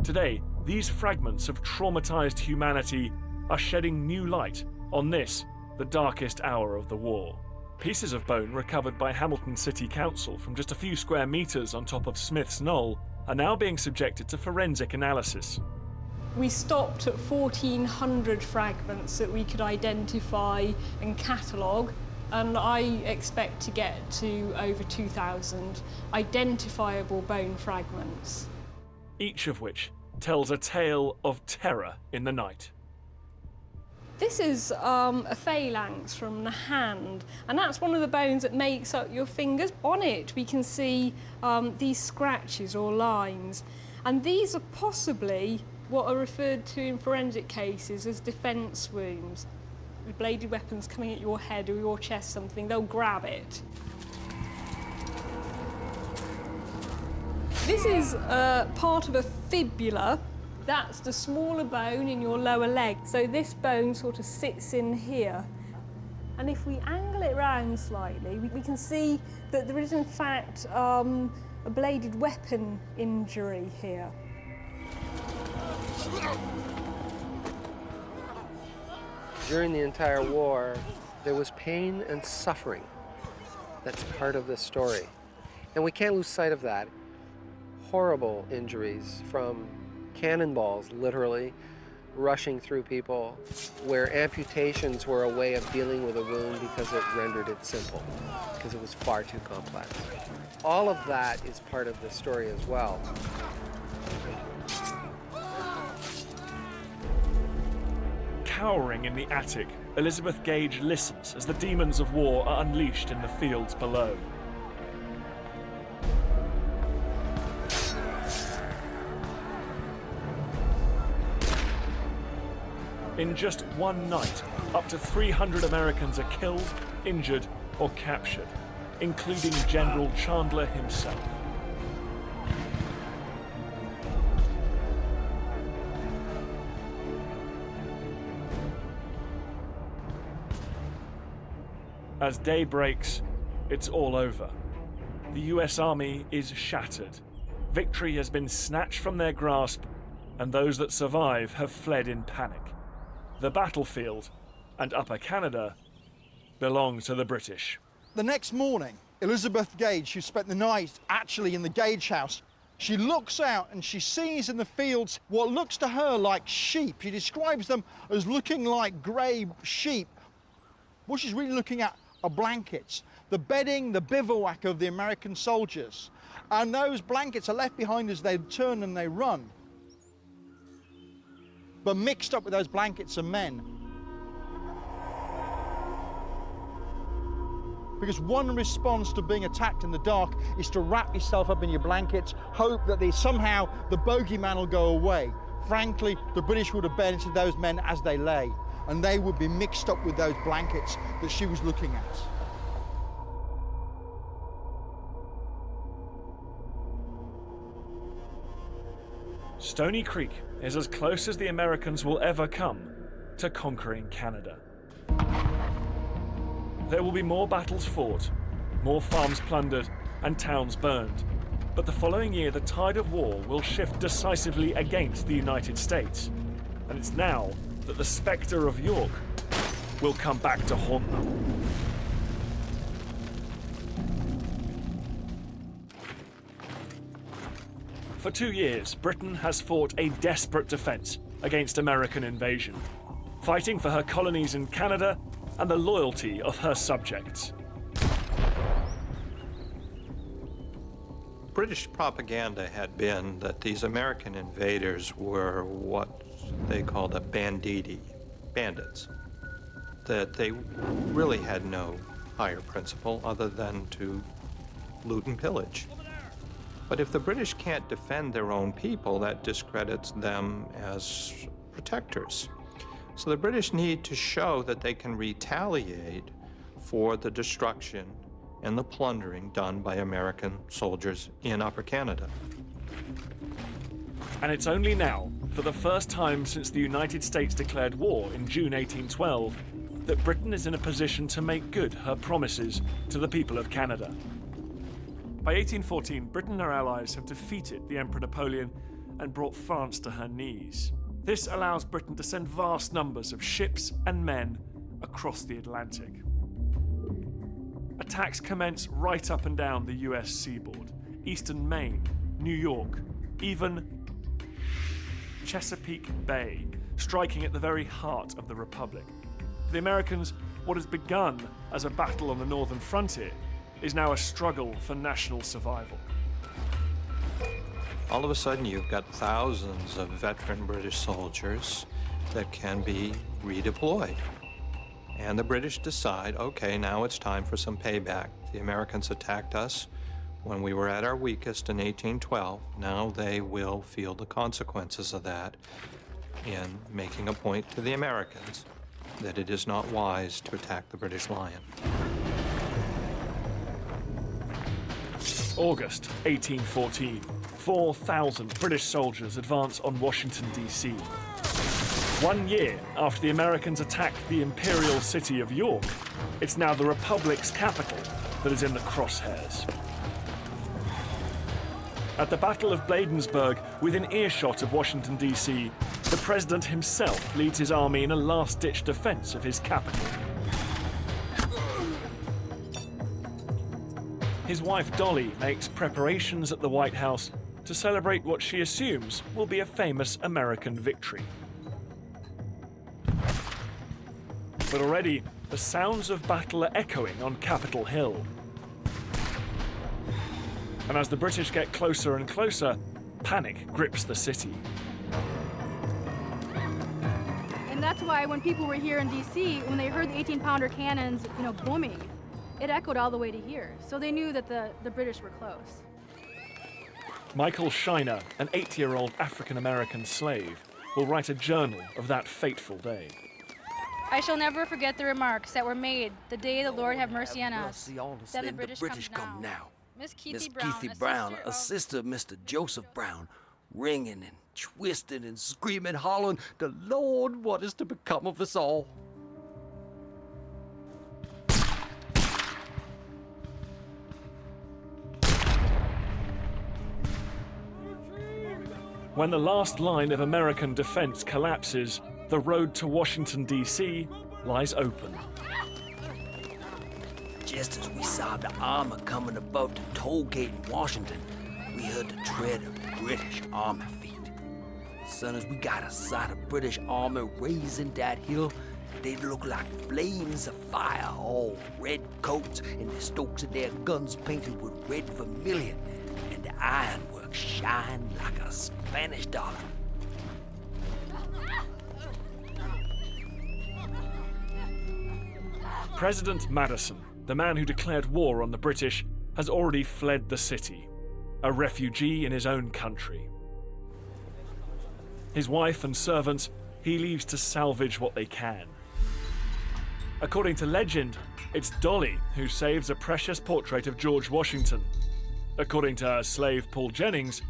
Today, these fragments of traumatized humanity are shedding new light on this, the darkest hour of the war. Pieces of bone recovered by Hamilton City Council from just a few square meters on top of Smith's Knoll are now being subjected to forensic analysis. We stopped at 1,400 fragments that we could identify and catalogue, and I expect to get to over 2,000 identifiable bone fragments. Each of which tells a tale of terror in the night. This is a phalanx from the hand, and that's one of the bones that makes up your fingers. On it we can see these scratches or lines, and these are possibly what are referred to in forensic cases as defence wounds. With bladed weapons coming at your head or your chest, something, they'll grab it. This is part of a fibula. That's the smaller bone in your lower leg. So this bone sort of sits in here. And if we angle it round slightly, we can see that there is in fact a bladed weapon injury here. During the entire war, there was pain and suffering. That's part of the story. And we can't lose sight of that. Horrible injuries from cannonballs, literally, rushing through people, where amputations were a way of dealing with a wound because it rendered it simple, because it was far too complex. All of that is part of the story as well. Cowering in the attic, Elizabeth Gage listens as the demons of war are unleashed in the fields below. In just one night, up to 300 Americans are killed, injured, or captured, including General Chandler himself. As day breaks, it's all over. The US Army is shattered. Victory has been snatched from their grasp, and those that survive have fled in panic. The battlefield and Upper Canada belong to the British. The next morning, Elizabeth Gage, who spent the night actually in the Gage house, she looks out and she sees in the fields what looks to her like sheep. She describes them as looking like grey sheep. What she's really looking at are blankets, the bedding, the bivouac of the American soldiers. And those blankets are left behind as they turn and they run. But mixed up with those blankets are men. Because one response to being attacked in the dark is to wrap yourself up in your blankets, hope that somehow the bogeyman will go away. Frankly, the British would have bedded those men as they lay, and they would be mixed up with those blankets that she was looking at. Stony Creek is as close as the Americans will ever come to conquering Canada. There will be more battles fought, more farms plundered, and towns burned. But the following year, the tide of war will shift decisively against the United States. And it's now that the spectre of York will come back to haunt them. For 2 years, Britain has fought a desperate defense against American invasion, fighting for her colonies in Canada and the loyalty of her subjects. British propaganda had been that these American invaders were what they called a banditti, bandits, that they really had no higher principle other than to loot and pillage. But if the British can't defend their own people, that discredits them as protectors. So the British need to show that they can retaliate for the destruction and the plundering done by American soldiers in Upper Canada. And it's only now, for the first time since the United States declared war in June 1812, that Britain is in a position to make good her promises to the people of Canada. By 1814, Britain and her allies have defeated the Emperor Napoleon and brought France to her knees. This allows Britain to send vast numbers of ships and men across the Atlantic. Attacks commence right up and down the US seaboard, eastern Maine, New York, even Chesapeake Bay, striking at the very heart of the Republic. For the Americans, what has begun as a battle on the northern frontier is now a struggle for national survival. All of a sudden, you've got thousands of veteran British soldiers that can be redeployed. And the British decide, okay, now it's time for some payback. The Americans attacked us when we were at our weakest in 1812. Now they will feel the consequences of that in making a point to the Americans that it is not wise to attack the British Lion. August 1814, 4,000 British soldiers advance on Washington, D.C. 1 year after the Americans attacked the imperial city of York, it's now the Republic's capital that is in the crosshairs. At the Battle of Bladensburg, within earshot of Washington, D.C., the president himself leads his army in a last-ditch defense of his capital. His wife Dolly makes preparations at the White House to celebrate what she assumes will be a famous American victory. But already, the sounds of battle are echoing on Capitol Hill. And as the British get closer and closer, panic grips the city. And that's why when people were here in D.C., when they heard the 18-pounder cannons, booming, it echoed all the way to here. So they knew that the British were close. Michael Shiner, an 8-year-old African-American slave, will write a journal of that fateful day. I shall never forget the remarks that were made the day the Lord have mercy on us, that the British come now. Miss Keithy Brown, a sister of Mr. Joseph Brown, ringing and twisting and screaming, hollering, "The Lord, what is to become of us all?" When the last line of American defense collapses, the road to Washington, D.C. lies open. Just as we saw the armor coming above the toll gate in Washington, we heard the tread of British army feet. As soon as we got a sight of British army raising that hill, they looked like flames of fire, all red coats and the stokes of their guns painted with red vermilion, and the ironwork shined like a Spanish dollar. President Madison, the man who declared war on the British, has already fled the city, a refugee in his own country. His wife and servants he leaves to salvage what they can. According to legend, it's Dolly who saves a precious portrait of George Washington. According to her slave Paul Jennings,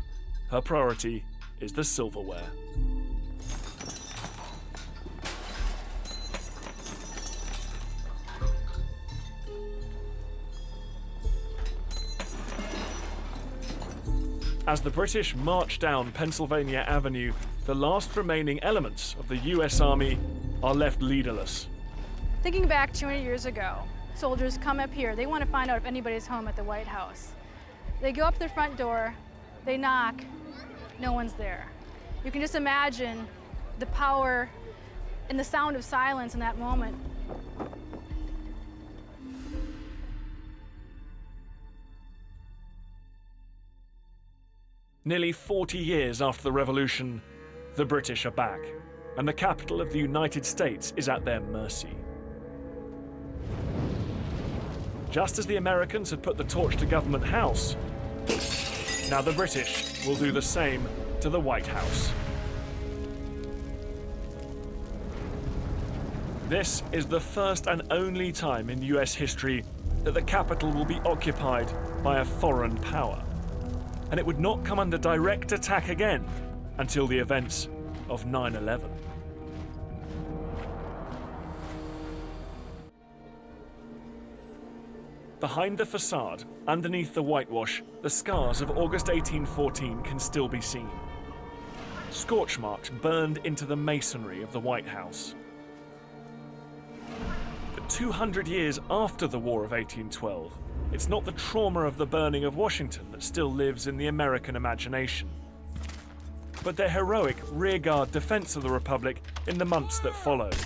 her priority is the silverware. As the British march down Pennsylvania Avenue, the last remaining elements of the US Army are left leaderless. Thinking back 200 years ago, soldiers come up here. They want to find out if anybody's home at the White House. They go up the front door, they knock, no one's there. You can just imagine the power and the sound of silence in that moment. Nearly 40 years after the revolution, the British are back, and the capital of the United States is at their mercy. Just as the Americans had put the torch to Government House, now the British will do the same to the White House. This is the first and only time in US history that the capital will be occupied by a foreign power. And it would not come under direct attack again until the events of 9/11. Behind the facade, underneath the whitewash, the scars of August 1814 can still be seen. Scorch marks burned into the masonry of the White House. But 200 years after the War of 1812, it's not the trauma of the burning of Washington that still lives in the American imagination, but their heroic rearguard defense of the Republic in the months that followed.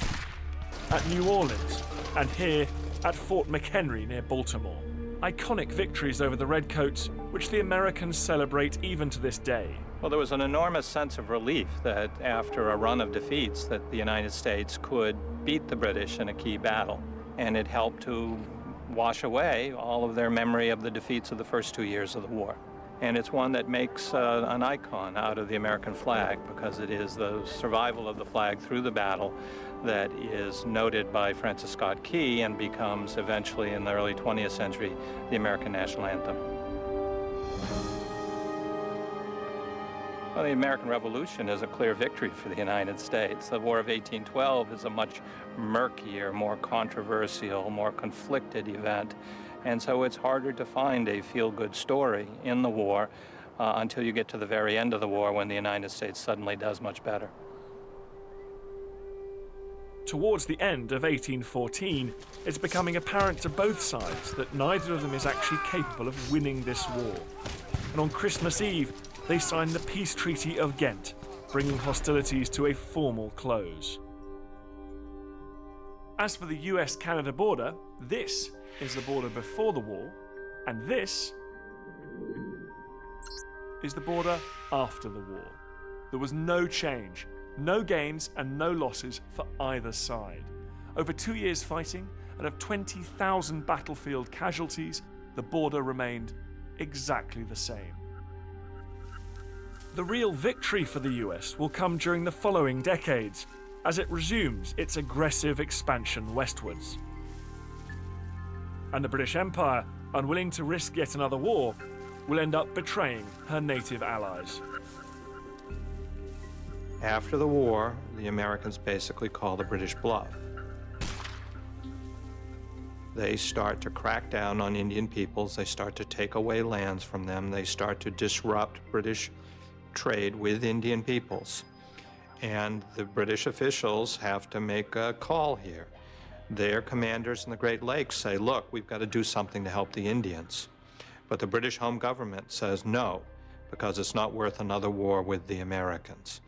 At New Orleans, and here at Fort McHenry near Baltimore. Iconic victories over the Redcoats, which the Americans celebrate even to this day. Well, there was an enormous sense of relief that after a run of defeats that the United States could beat the British in a key battle. And it helped to wash away all of their memory of the defeats of the first 2 years of the war. And it's one that makes an icon out of the American flag because it is the survival of the flag through the battle that is noted by Francis Scott Key and becomes eventually in the early 20th century the American national anthem. Well, the American Revolution is a clear victory for the United States. The War of 1812 is a much murkier, more controversial, more conflicted event. And so it's harder to find a feel-good story in the war until you get to the very end of the war when the United States suddenly does much better. Towards the end of 1814, it's becoming apparent to both sides that neither of them is actually capable of winning this war. And on Christmas Eve, they signed the Peace Treaty of Ghent, bringing hostilities to a formal close. As for the US-Canada border, this is the border before the war, and this is the border after the war. There was no change, no gains and no losses for either side. Over 2 years fighting, and of 20,000 battlefield casualties, the border remained exactly the same. The real victory for the US will come during the following decades, as it resumes its aggressive expansion westwards. And the British Empire, unwilling to risk yet another war, will end up betraying her native allies. After the war, the Americans basically call the British bluff. They start to crack down on Indian peoples, they start to take away lands from them, they start to disrupt British trade with Indian peoples. And the British officials have to make a call here. Their commanders in the Great Lakes say, look, we've got to do something to help the Indians. But the British home government says no, because it's not worth another war with the Americans.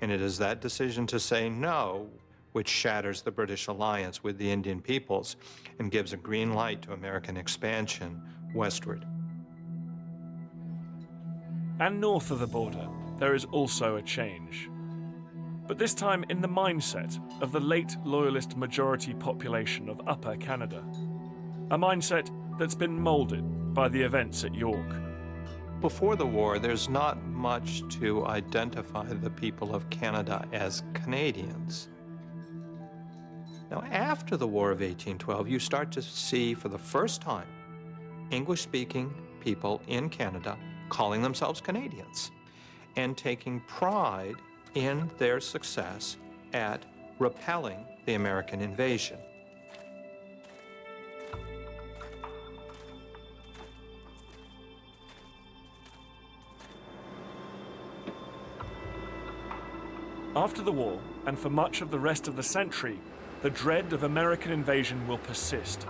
And it is that decision to say no which shatters the British alliance with the Indian peoples and gives a green light to American expansion westward. And north of the border, there is also a change. But this time in the mindset of the late Loyalist majority population of Upper Canada. A mindset that's been moulded by the events at York. Before the war, there's not much to identify the people of Canada as Canadians. Now, after the War of 1812, you start to see for the first time English-speaking people in Canada calling themselves Canadians and taking pride in their success at repelling the American invasion. After the war, and for much of the rest of the century, the dread of American invasion will persist.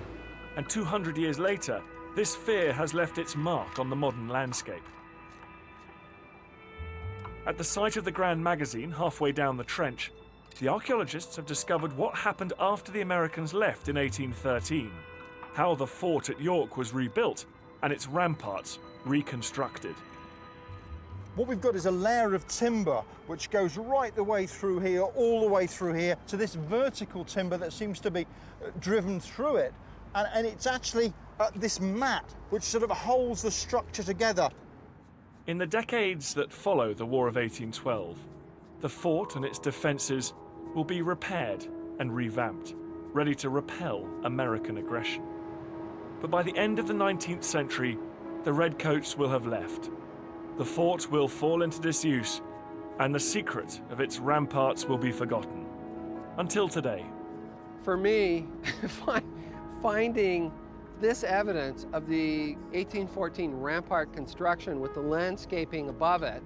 And 200 years later, this fear has left its mark on the modern landscape. At the site of the Grand Magazine, halfway down the trench, the archaeologists have discovered what happened after the Americans left in 1813, how the fort at York was rebuilt and its ramparts reconstructed. What we've got is a layer of timber which goes right the way through here, all the way through here, to this vertical timber that seems to be driven through it. And it's actually this mat which sort of holds the structure together. In the decades that follow the War of 1812, the fort and its defences will be repaired and revamped, ready to repel American aggression. But by the end of the 19th century, the Redcoats will have left. The fort will fall into disuse, and the secret of its ramparts will be forgotten. Until today. For me, finding this evidence of the 1814 rampart construction with the landscaping above it,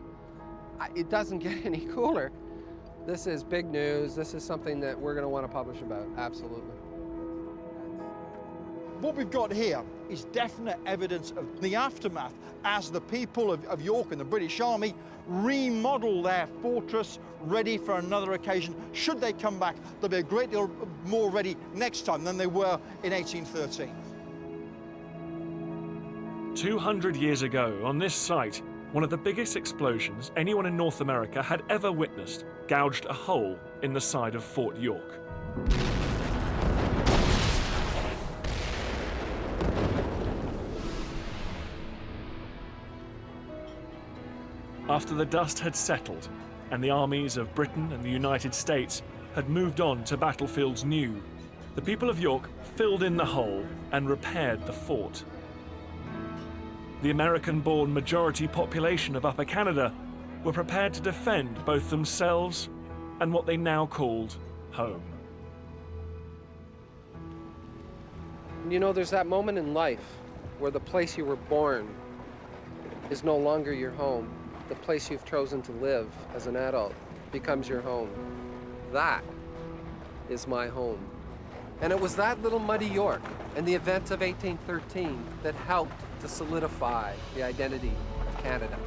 it doesn't get any cooler. This is big news. This is something that we're going to want to publish about, absolutely. What we've got here is definite evidence of the aftermath as the people of York and the British Army remodel their fortress ready for another occasion. Should they come back, they'll be a great deal more ready next time than they were in 1813. 200 years ago, on this site, one of the biggest explosions anyone in North America had ever witnessed gouged a hole in the side of Fort York. After the dust had settled and the armies of Britain and the United States had moved on to battlefields new, the people of York filled in the hole and repaired the fort. The American-born majority population of Upper Canada were prepared to defend both themselves and what they now called home. You know, there's that moment in life where the place you were born is no longer your home. The place you've chosen to live as an adult becomes your home. That is my home. And it was that little muddy York and the events of 1813 that helped to solidify the identity of Canada.